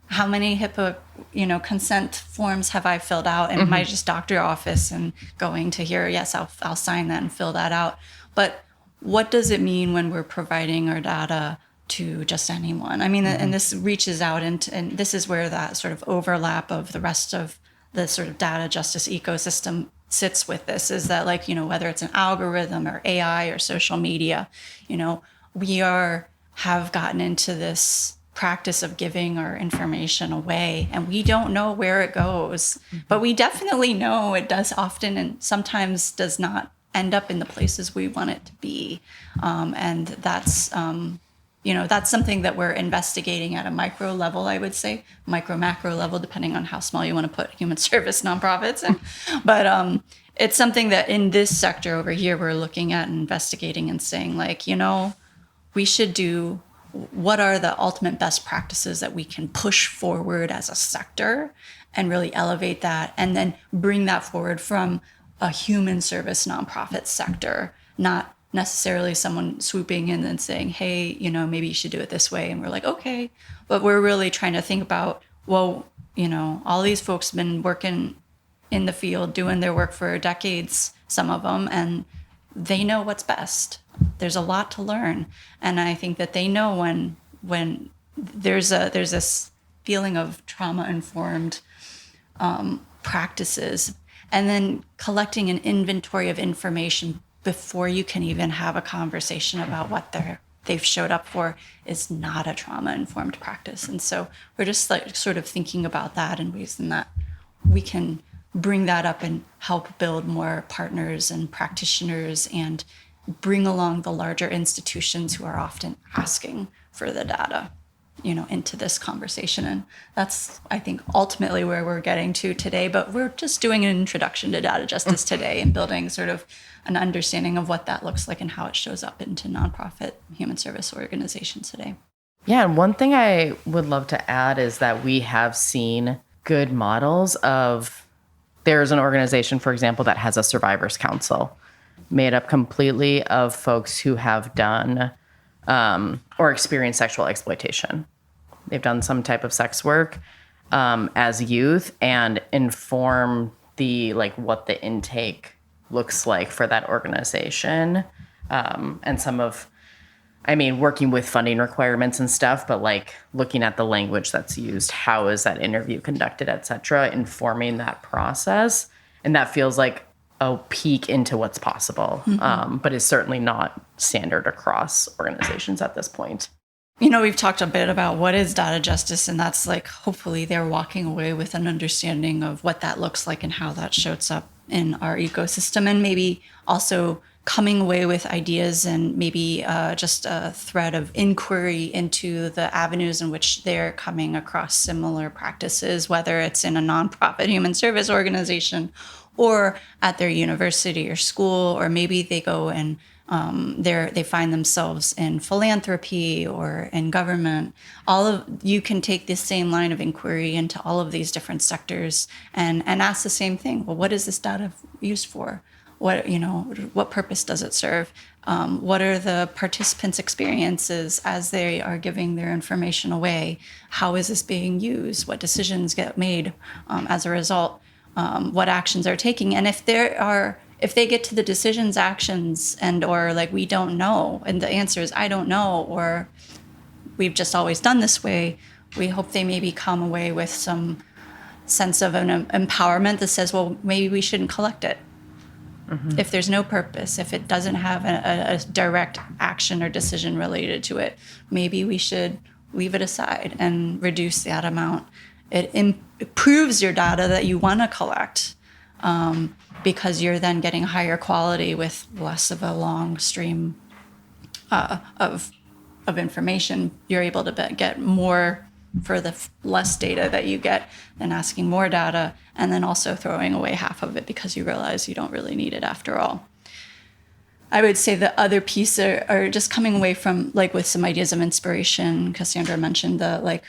How many HIPAA, consent forms have I filled out in my just doctor office and going to here? Yes, I'll sign that and fill that out. But what does it mean when we're providing our data to just anyone? I mean, and this reaches out and this is where that sort of overlap of the rest of the sort of data justice ecosystem sits with this, is that whether it's an algorithm or AI or social media, we have gotten into this practice of giving our information away, and we don't know where it goes, but we definitely know it does often and sometimes does not end up in the places we want it to be. And that's something that we're investigating at a micro level, I would say, macro level, depending on how small you want to put human service nonprofits. But it's something that in this sector over here, we're looking at and investigating and saying, we should do, what are the ultimate best practices that we can push forward as a sector and really elevate that, and then bring that forward from a human service nonprofit sector, not necessarily someone swooping in and saying, hey, maybe you should do it this way. And we're like, okay. But we're really trying to think about, well, all these folks have been working in the field, doing their work for decades, some of them, and they know what's best. There's a lot to learn. And I think that they know when there's this feeling of trauma-informed practices, and then collecting an inventory of information before you can even have a conversation about what they've showed up for is not a trauma-informed practice. And so we're just sort of thinking about that in ways in that we can bring that up and help build more partners and practitioners and bring along the larger institutions who are often asking for the data, into this conversation. And that's, I think, ultimately where we're getting to today. But we're just doing an introduction to data justice today and building sort of an understanding of what that looks like and how it shows up into nonprofit human service organizations today. Yeah, and one thing I would love to add is that we have seen good models of, there's an organization, for example, that has a survivors council made up completely of folks who have done or experienced sexual exploitation. They've done some type of sex work as youth, and inform what the intake looks like for that organization. And some of, working with funding requirements and stuff, but looking at the language that's used, how is that interview conducted, et cetera, informing that process. And that feels like a peek into what's possible, but is certainly not standard across organizations at this point. We've talked a bit about what is data justice, and that's hopefully they're walking away with an understanding of what that looks like and how that shows up in our ecosystem, and maybe also coming away with ideas and maybe just a thread of inquiry into the avenues in which they're coming across similar practices, whether it's in a nonprofit human service organization or at their university or school, or maybe they go and they find themselves in philanthropy or in government. You can take this same line of inquiry into all of these different sectors and ask the same thing. Well, what is this data used for? What purpose does it serve? What are the participants' experiences as they are giving their information away? How is this being used? What decisions get made as a result? What actions are taking? And if they get to the decisions, actions, or we don't know, and the answer is I don't know, or we've just always done this way, we hope they maybe come away with some sense of an empowerment that says, well, maybe we shouldn't collect it. Mm-hmm. If there's no purpose, if it doesn't have a direct action or decision related to it, maybe we should leave it aside and reduce that amount. It improves your data that you want to collect, because you're then getting higher quality with less of a long stream of information. You're able to get more for the less data that you get than asking more data, and then also throwing away half of it because you realize you don't really need it after all. I would say the other piece are just coming away from like with some ideas of inspiration. Cassandra mentioned the like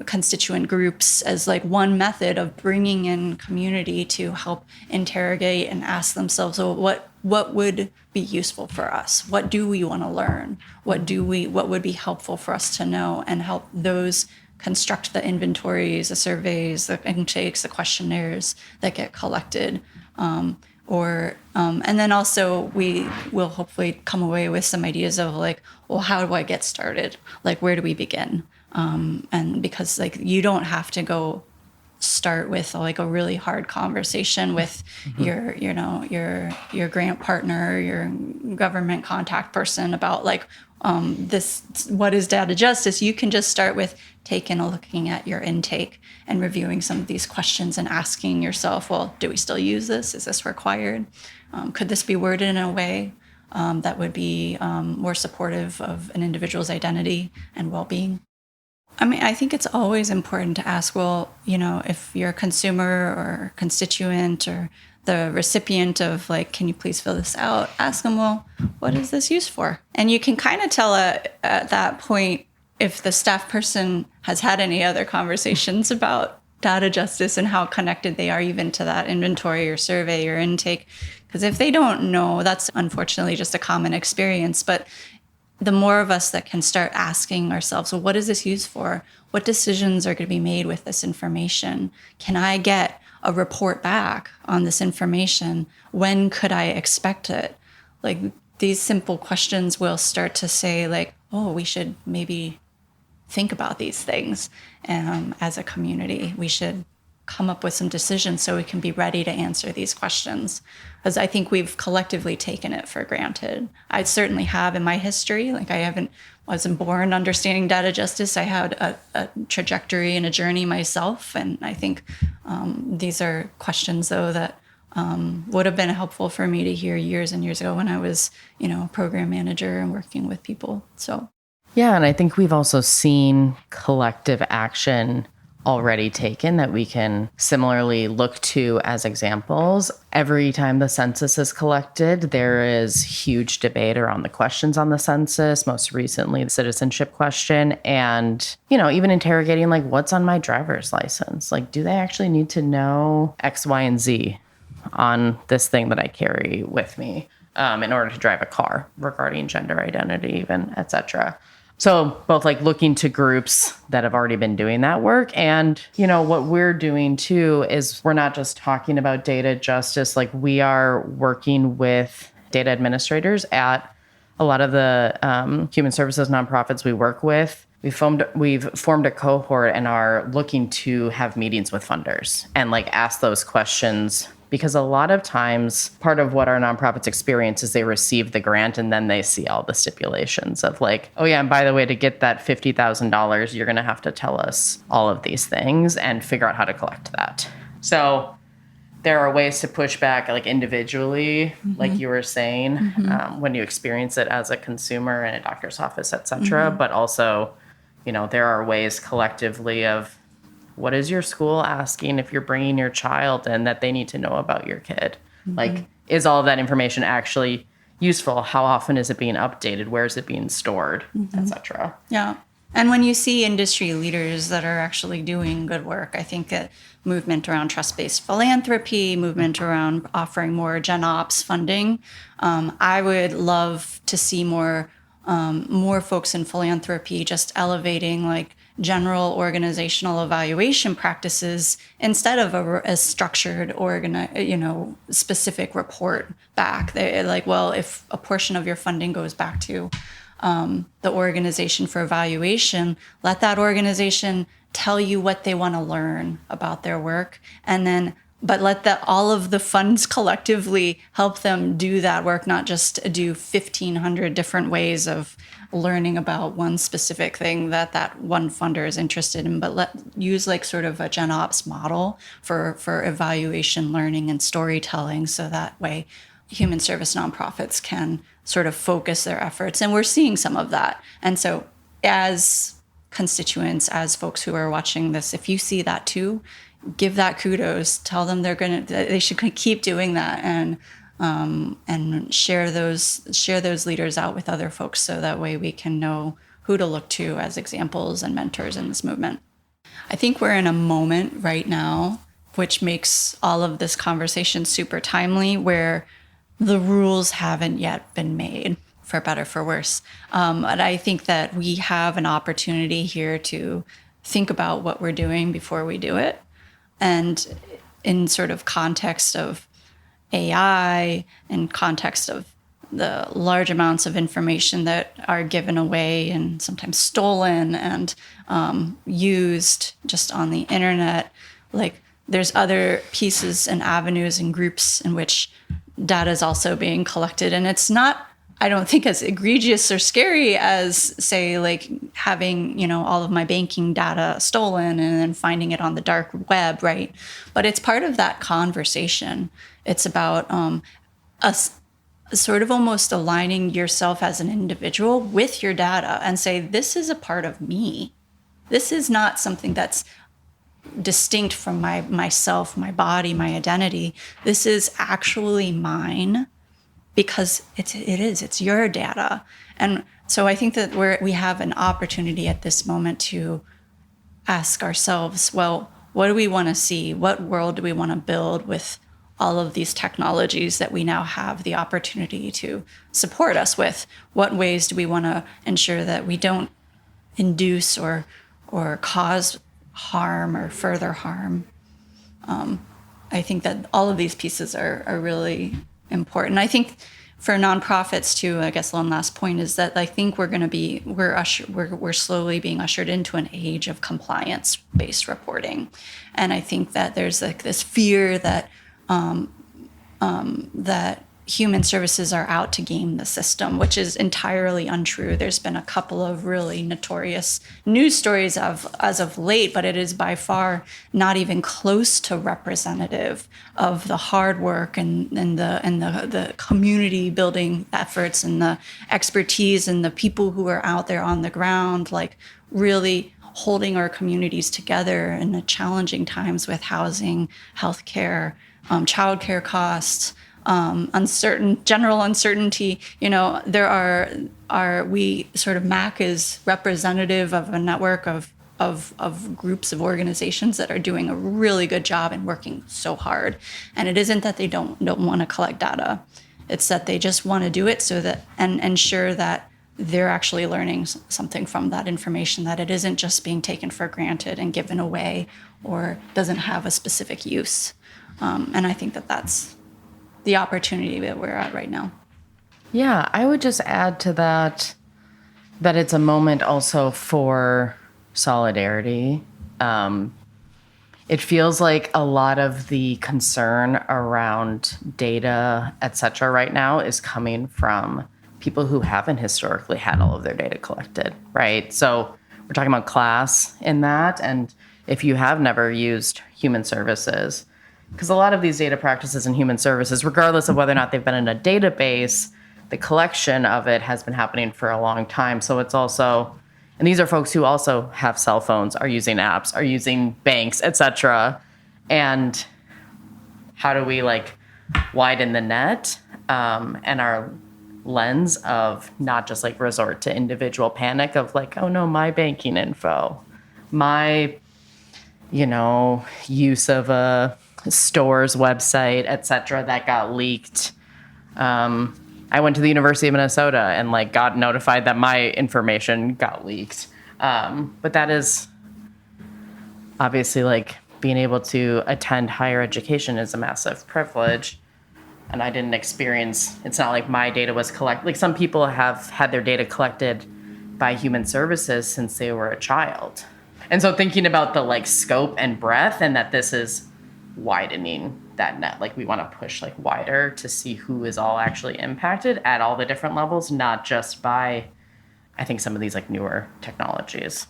constituent groups as like one method of bringing in community to help interrogate and ask themselves, well, what would be useful for us? What do we want to learn? What would be helpful for us to know, and help those construct the inventories, the surveys, the intakes, the questionnaires that get collected. And then also we will hopefully come away with some ideas of like, well, how do I get started? Like, where do we begin? And because like you don't have to go start with like a really hard conversation with your grant partner, your government contact person about like what is data justice. You can just start with looking at your intake and reviewing some of these questions and asking yourself, well, do we still use this? Is this required? Could this be worded in a way that would be more supportive of an individual's identity and well-being? I mean, I think it's always important to ask, well, if you're a consumer or constituent or the recipient of like, can you please fill this out? Ask them, well, what is this used for? And you can kind of tell at that point if the staff person has had any other conversations about data justice and how connected they are even to that inventory or survey or intake. Because if they don't know, that's unfortunately just a common experience. But the more of us that can start asking ourselves, well, what is this used for? What decisions are going to be made with this information? Can I get a report back on this information? When could I expect it? Like, these simple questions will start to say like, oh, we should maybe think about these things as a community. We should come up with some decisions so we can be ready to answer these questions. Because I think we've collectively taken it for granted. I certainly have in my history. Like, wasn't born understanding data justice. I had a trajectory and a journey myself. And I think these are questions, though, that would have been helpful for me to hear years and years ago when I was, a program manager and working with people. So. Yeah, and I think we've also seen collective action already taken that we can similarly look to as examples. Every time the census is collected, there is huge debate around the questions on the census, most recently the citizenship question, and, even interrogating like, what's on my driver's license? Like, do they actually need to know X, Y, and Z on this thing that I carry with me in order to drive a car, regarding gender identity even, et cetera. So both like looking to groups that have already been doing that work, and, what we're doing too is we're not just talking about data justice, like we are working with data administrators at a lot of the human services nonprofits we work with. We've formed a cohort and are looking to have meetings with funders and like ask those questions. Because a lot of times, part of what our nonprofits experience is they receive the grant and then they see all the stipulations of like, oh yeah, and by the way, to get that $50,000, you're going to have to tell us all of these things and figure out how to collect that. So there are ways to push back like individually, like you were saying, when you experience it as a consumer in a doctor's office, et cetera. But also, there are ways collectively of, what is your school asking if you're bringing your child in that they need to know about your kid? Like, is all of that information actually useful? How often is it being updated? Where is it being stored, et cetera? Yeah. And when you see industry leaders that are actually doing good work, I think that movement around trust-based philanthropy, movement around offering more Gen Ops funding, I would love to see more folks in philanthropy just elevating like general organizational evaluation practices instead of a structured specific report back. They're like, well, if a portion of your funding goes back to the organization for evaluation, let that organization tell you what they want to learn about their work, but let all of the funds collectively help them do that work, not just do 1,500 different ways of learning about one specific thing that one funder is interested in, but use like sort of a Gen Ops model for evaluation, learning, and storytelling, so that way human service nonprofits can sort of focus their efforts. And we're seeing some of that. And so as constituents, as folks who are watching this, if you see that too, give that kudos, tell them they should keep doing that, and and share those leaders out with other folks, so that way we can know who to look to as examples and mentors in this movement. I think we're in a moment right now which makes all of this conversation super timely, where the rules haven't yet been made, for better, for worse. And I think that we have an opportunity here to think about what we're doing before we do it. And in sort of context of AI, in context of the large amounts of information that are given away and sometimes stolen and used just on the internet, like, there's other pieces and avenues and groups in which data is also being collected. And it's not, I don't think, as egregious or scary as, say, like having, all of my banking data stolen and then finding it on the dark web, right? But it's part of that conversation. It's about us sort of almost aligning yourself as an individual with your data and say, this is a part of me. This is not something that's distinct from myself, my body, my identity. This is actually mine, because it's your data. And so I think that we have an opportunity at this moment to ask ourselves, well, what do we want to see? What world do we want to build with all of these technologies that we now have the opportunity to support us with? What ways do we want to ensure that we don't induce or cause harm or further harm? I think that all of these pieces are really important. I think for nonprofits too, I guess one last point is that I think we're slowly being ushered into an age of compliance-based reporting, and I think that there's like this fear that that human services are out to game the system, which is entirely untrue. There's been a couple of really notorious news stories as of late, but it is by far not even close to representative of the hard work and the community building efforts and the expertise and the people who are out there on the ground, like really holding our communities together in the challenging times with housing, healthcare, childcare costs, general uncertainty. We sort of MAC is representative of a network of groups of organizations that are doing a really good job and working so hard. And it isn't that they don't want to collect data. It's that they just want to do it so that, and ensure that they're actually learning something from that information, that it isn't just being taken for granted and given away or doesn't have a specific use. And I think that that's the opportunity that we're at right now. Yeah, I would just add to that it's a moment also for solidarity. It feels like a lot of the concern around data, et cetera, right now is coming from people who haven't historically had all of their data collected, right? So we're talking about class in that. And if you have never used human services, because a lot of these data practices in human services, regardless of whether or not they've been in a database, the collection of it has been happening for a long time. So it's also, and these are folks who also have cell phones, are using apps, are using banks, et cetera. And how do we widen the net and our lens of not just resort to individual panic of oh no, my banking info, my, use of a store's website, et cetera, that got leaked. I went to the University of Minnesota and got notified that my information got leaked. But that is obviously being able to attend higher education is a massive privilege. And I didn't experience, it's not like my data was collected. Some people have had their data collected by human services since they were a child. And so thinking about the scope and breadth, and that this is widening that net, we want to push wider to see who is all actually impacted at all the different levels, not just by, I think, some of these newer technologies.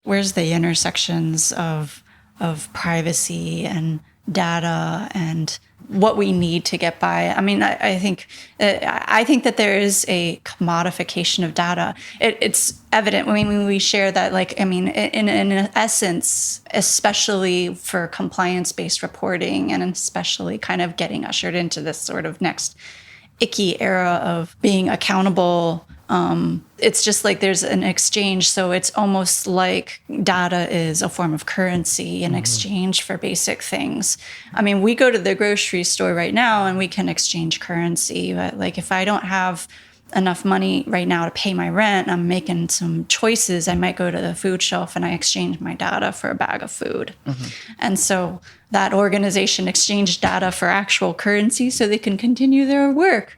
Where's the intersections of of privacy and data and what we need to get by. I mean, I think that there is a commodification of data. It's evident when we share that, like, I mean, in essence, especially for compliance-based reporting and especially kind of getting ushered into this sort of next icky era of being accountable. It's just like there's an exchange. So it's almost like data is a form of currency in exchange for basic things. I mean, we go to the grocery store right now and we can exchange currency. But like if I don't have enough money right now to pay my rent, I'm making some choices. I might go to the food shelf and I exchange my data for a bag of food. And so that organization exchanged data for actual currency so they can continue their work.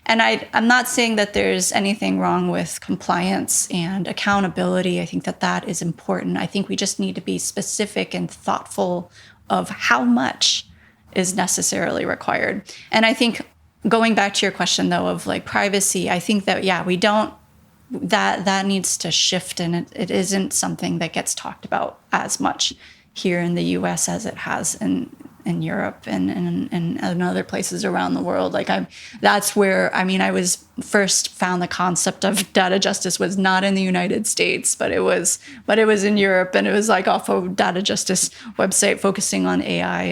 And I'm not saying that there's anything wrong with compliance and accountability. I think that that is important. I think we just need to be specific and thoughtful of how much is necessarily required. And I think going back to your question, though, of like privacy, I think that, yeah, we don't, that needs to shift. And it isn't something that gets talked about as much here in the US as it has in Europe and other places around the world. Like that's where, I mean, I was first found the concept of data justice was not in the United States, but it was in Europe, and it was like off of data justice website focusing on AI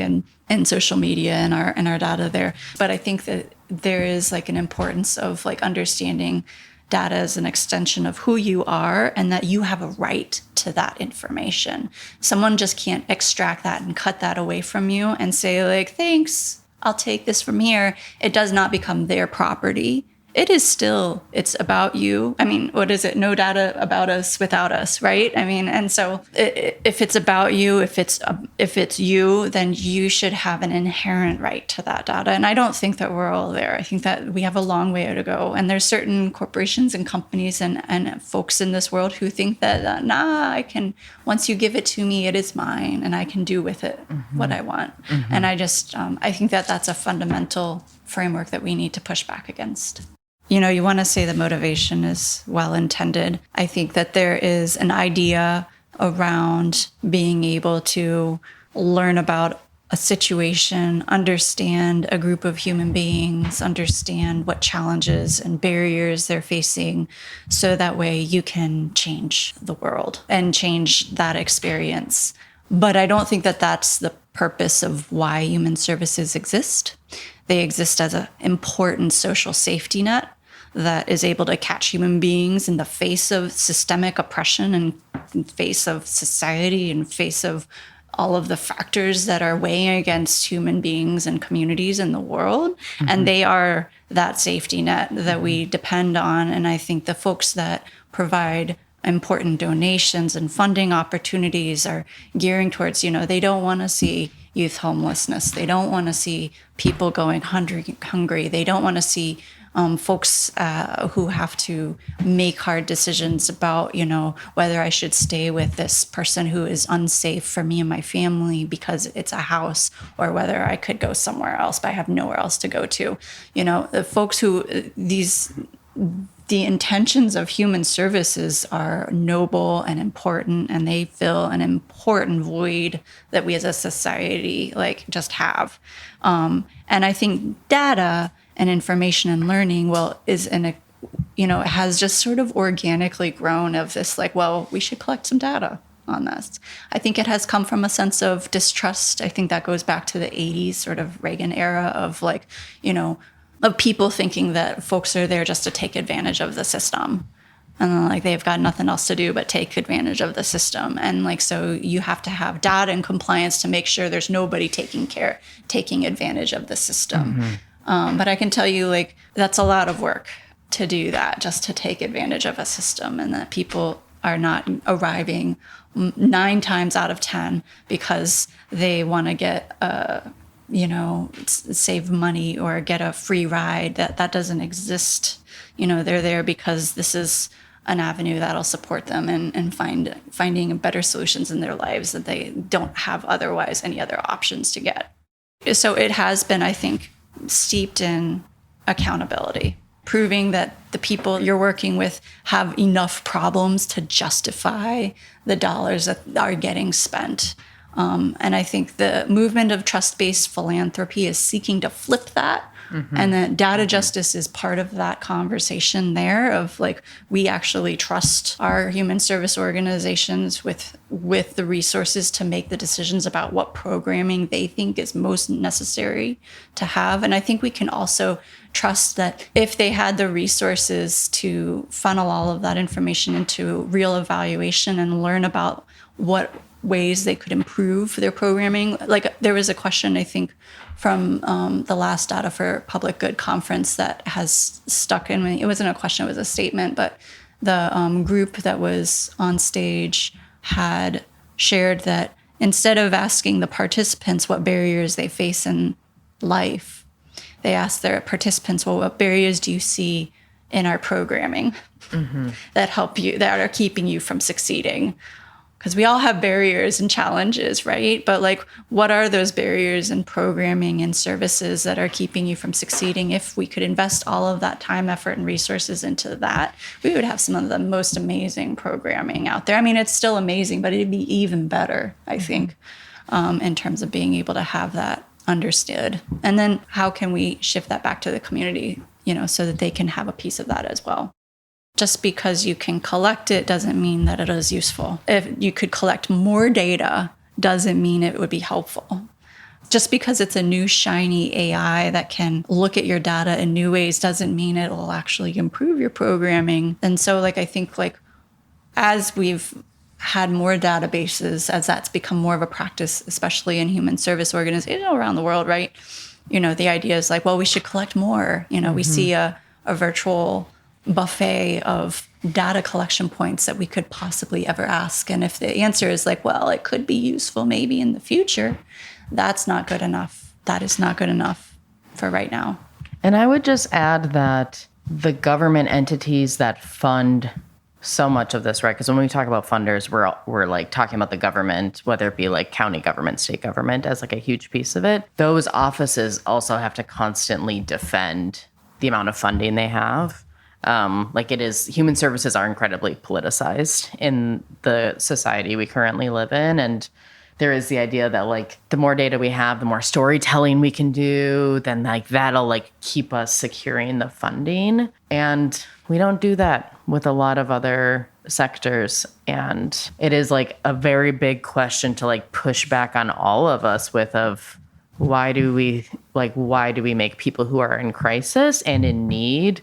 and social media and our data there. But I think that there is like an importance of like understanding data as an extension of who you are and that you have a right to that information. Someone just can't extract that and cut that away from you and say like, thanks, I'll take this from here. It does not become their property. It is still, it's about you. I mean, what is it? No data about us without us, right? I mean, and so if it's about you, if it's you, then you should have an inherent right to that data. And I don't think that we're all there. I think that we have a long way to go. And there's certain corporations and companies and folks in this world who think that, I can, once you give it to me, it is mine and I can do with it what I want. And I just, I think that that's a fundamental framework that we need to push back against. You know, you want to say the motivation is well-intended. I think that there is an idea around being able to learn about a situation, understand a group of human beings, understand what challenges and barriers they're facing, so that way you can change the world and change that experience. But I don't think that that's the purpose of why human services exist. They exist as an important social safety net that is able to catch human beings in the face of systemic oppression and in face of society, in face of all of the factors that are weighing against human beings and communities in the world. And they are that safety net that we depend on. And I think the folks that provide important donations and funding opportunities are gearing towards, they don't want to see youth homelessness. They don't want to see people going hungry. They don't want to see folks who have to make hard decisions about, whether I should stay with this person who is unsafe for me and my family because it's a house, or whether I could go somewhere else, but I have nowhere else to go to. The folks who the intentions of human services are noble and important, and they fill an important void that we as a society just have. And I think data and information and learning, has just sort of organically grown of this, we should collect some data on this. I think it has come from a sense of distrust. I think that goes back to the 80s sort of Reagan era of of people thinking that folks are there just to take advantage of the system. And they've got nothing else to do but take advantage of the system. And so you have to have data and compliance to make sure there's nobody taking advantage of the system. But I can tell you, that's a lot of work to do that, just to take advantage of a system, and that people are not arriving 9 times out of 10 because they want to get, save money or get a free ride. That doesn't exist. They're there because this is an avenue that'll support them and finding better solutions in their lives that they don't have otherwise any other options to get. So it has been, I think, steeped in accountability, proving that the people you're working with have enough problems to justify the dollars that are getting spent And I think the movement of trust-based philanthropy is seeking to flip that. And that data justice is part of that conversation there of like, we actually trust our human service organizations with the resources to make the decisions about what programming they think is most necessary to have. And I think we can also trust that if they had the resources to funnel all of that information into real evaluation and learn about what ways they could improve their programming. Like there was a question, I think, from the last Data for Public Good conference that has stuck in me. It wasn't a question, it was a statement, but the group that was on stage had shared that instead of asking the participants what barriers they face in life, they asked their participants, well, what barriers do you see in our programming that help you, that are keeping you from succeeding? Because we all have barriers and challenges, right? But like, what are those barriers in programming and services that are keeping you from succeeding? If we could invest all of that time, effort, and resources into that, we would have some of the most amazing programming out there. I mean, it's still amazing, but it'd be even better, I think, in terms of being able to have that understood. And then how can we shift that back to the community, so that they can have a piece of that as well? Just because you can collect it doesn't mean that it is useful. If you could collect more data doesn't mean it would be helpful. Just because it's a new shiny AI that can look at your data in new ways doesn't mean it will actually improve your programming. And so I think as we've had more databases, as that's become more of a practice, especially in human service organizations around the world, right? The idea is well, we should collect more. We see a virtual buffet of data collection points that we could possibly ever ask. And if the answer is well, it could be useful maybe in the future, that's not good enough. That is not good enough for right now. And I would just add that the government entities that fund so much of this, right? Because when we talk about funders, we're talking about the government, whether it be county government, state government as a huge piece of it. Those offices also have to constantly defend the amount of funding they have. Human services are incredibly politicized in the society we currently live in. And there is the idea that the more data we have, the more storytelling we can do, then that'll keep us securing the funding. And we don't do that with a lot of other sectors. And it is a very big question to push back on all of us of why do we make people who are in crisis and in need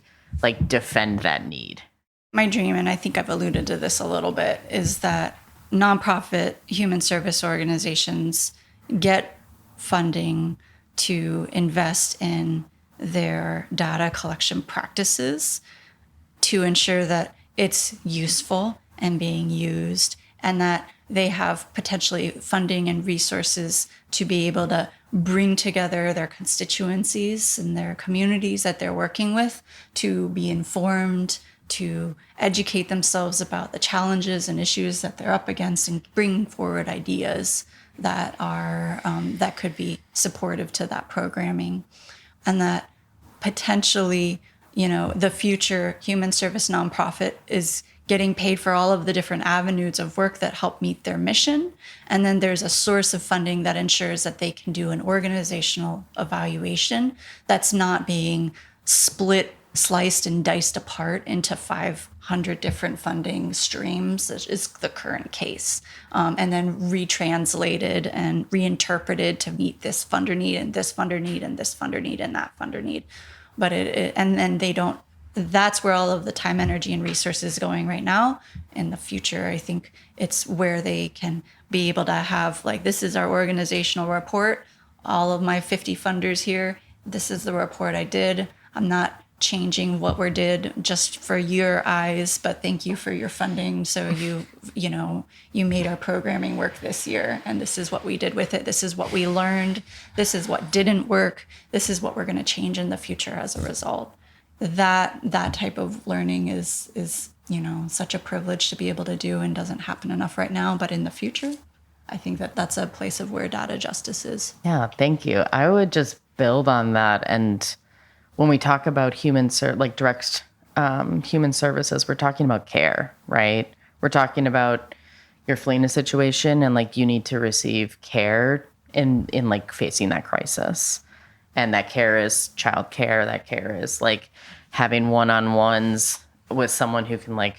defend that need? My dream, and I think I've alluded to this a little bit, is that nonprofit human service organizations get funding to invest in their data collection practices to ensure that it's useful and being used, and that they have potentially funding and resources to be able to bring together their constituencies and their communities that they're working with to be informed, to educate themselves about the challenges and issues that they're up against, and bring forward ideas that are that could be supportive to that programming. And that potentially, the future human service nonprofit is getting paid for all of the different avenues of work that help meet their mission. And then there's a source of funding that ensures that they can do an organizational evaluation that's not being split, sliced, and diced apart into 500 different funding streams, which is the current case, and then retranslated and reinterpreted to meet this funder need and this funder need and this funder need and that funder need. But and then they don't. That's where all of the time, energy, and resources is going right now. In the future, I think it's where they can be able to have this is our organizational report. All of my 50 funders here. This is the report I did. I'm not changing what we did just for your eyes, but thank you for your funding. So you made our programming work this year, and this is what we did with it. This is what we learned. This is what didn't work. This is what we're going to change in the future as a result. That type of learning is such a privilege to be able to do, and doesn't happen enough right now. But in the future, I think that's a place of where data justice is. Yeah, thank you. I would just build on that. And when we talk about direct human services, we're talking about care, right? We're talking about you're fleeing a situation and like you need to receive care in like facing that crisis. And that care is childcare. That care is like having one-on-ones with someone who can like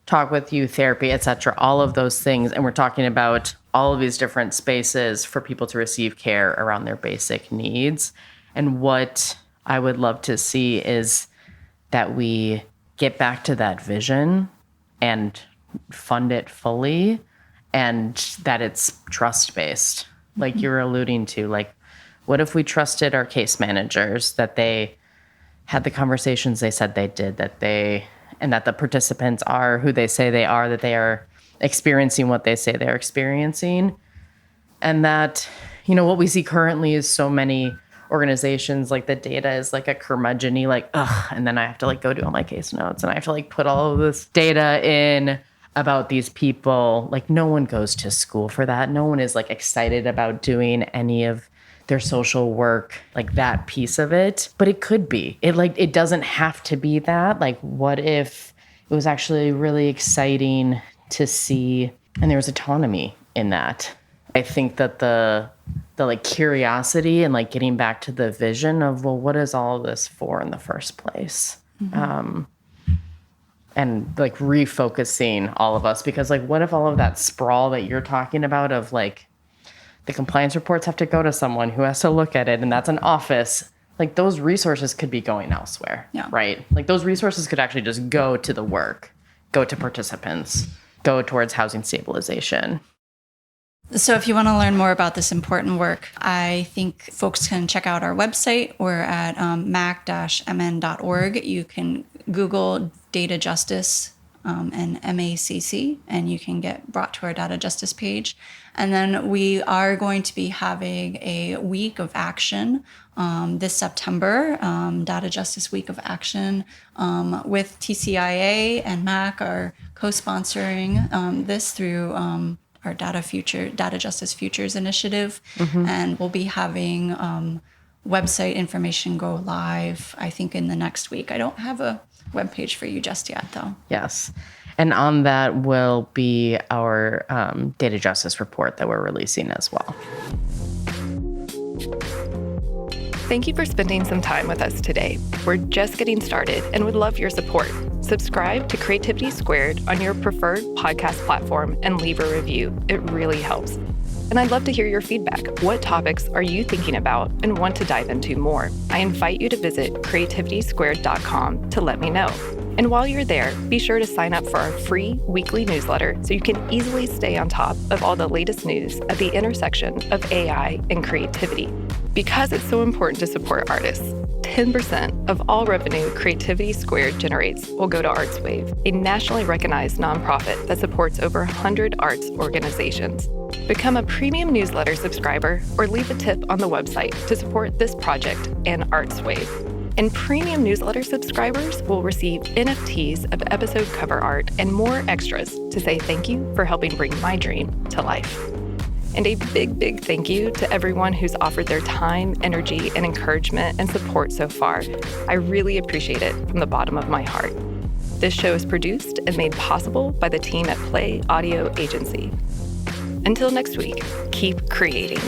talk with you, therapy, etc. All of those things. And we're talking about all of these different spaces for people to receive care around their basic needs. And what I would love to see is that we get back to that vision and fund it fully, and that it's trust-based, like you're alluding to. Like, what if we trusted our case managers that they had the conversations they said they did, and that the participants are who they say they are, that they are experiencing what they say they're experiencing, and that, you know, what we see currently is so many organizations, like the data is like a curmudgeon-y, like, ugh, and then I have to like go do all my case notes and I have to like put all of this data in about these people. Like, no one goes to school for that. No one is like excited about doing any of their social work, like that piece of it. But it could be. It doesn't have to be that. Like, what if it was actually really exciting to see, and there was autonomy in that. I think that the like curiosity and like getting back to the vision of, well, what is all of this for in the first place? And like refocusing all of us, because like, what if all of that sprawl that you're talking about of like the compliance reports have to go to someone who has to look at it, and that's an office, like those resources could be going elsewhere, right? Like those resources could actually just go to the work, go to participants, go towards housing stabilization. So if you want to learn more about this important work, I think folks can check out our website. We're at mac-mn.org. You can Google data justice and MACC, and you can get brought to our data justice page. And then we are going to be having a week of action this September, Data Justice Week of Action, with TCIA and MAC are co-sponsoring this through our Data Justice Futures initiative. And we'll be having website information go live, I think, in the next week. I don't have a webpage for you just yet, though. Yes. And on that will be our data justice report that we're releasing as well. Thank you for spending some time with us today. We're just getting started and would love your support. Subscribe to Creativity Squared on your preferred podcast platform and leave a review. It really helps. And I'd love to hear your feedback. What topics are you thinking about and want to dive into more? I invite you to visit creativitysquared.com to let me know. And while you're there, be sure to sign up for our free weekly newsletter so you can easily stay on top of all the latest news at the intersection of AI and creativity. Because it's so important to support artists, 10% of all revenue Creativity Squared generates will go to ArtsWave, a nationally recognized nonprofit that supports over 100 arts organizations. Become a premium newsletter subscriber or leave a tip on the website to support this project and ArtsWave. And premium newsletter subscribers will receive NFTs of episode cover art and more extras to say thank you for helping bring my dream to life. And a big, big thank you to everyone who's offered their time, energy, and encouragement and support so far. I really appreciate it from the bottom of my heart. This show is produced and made possible by the team at Play Audio Agency. Until next week, keep creating.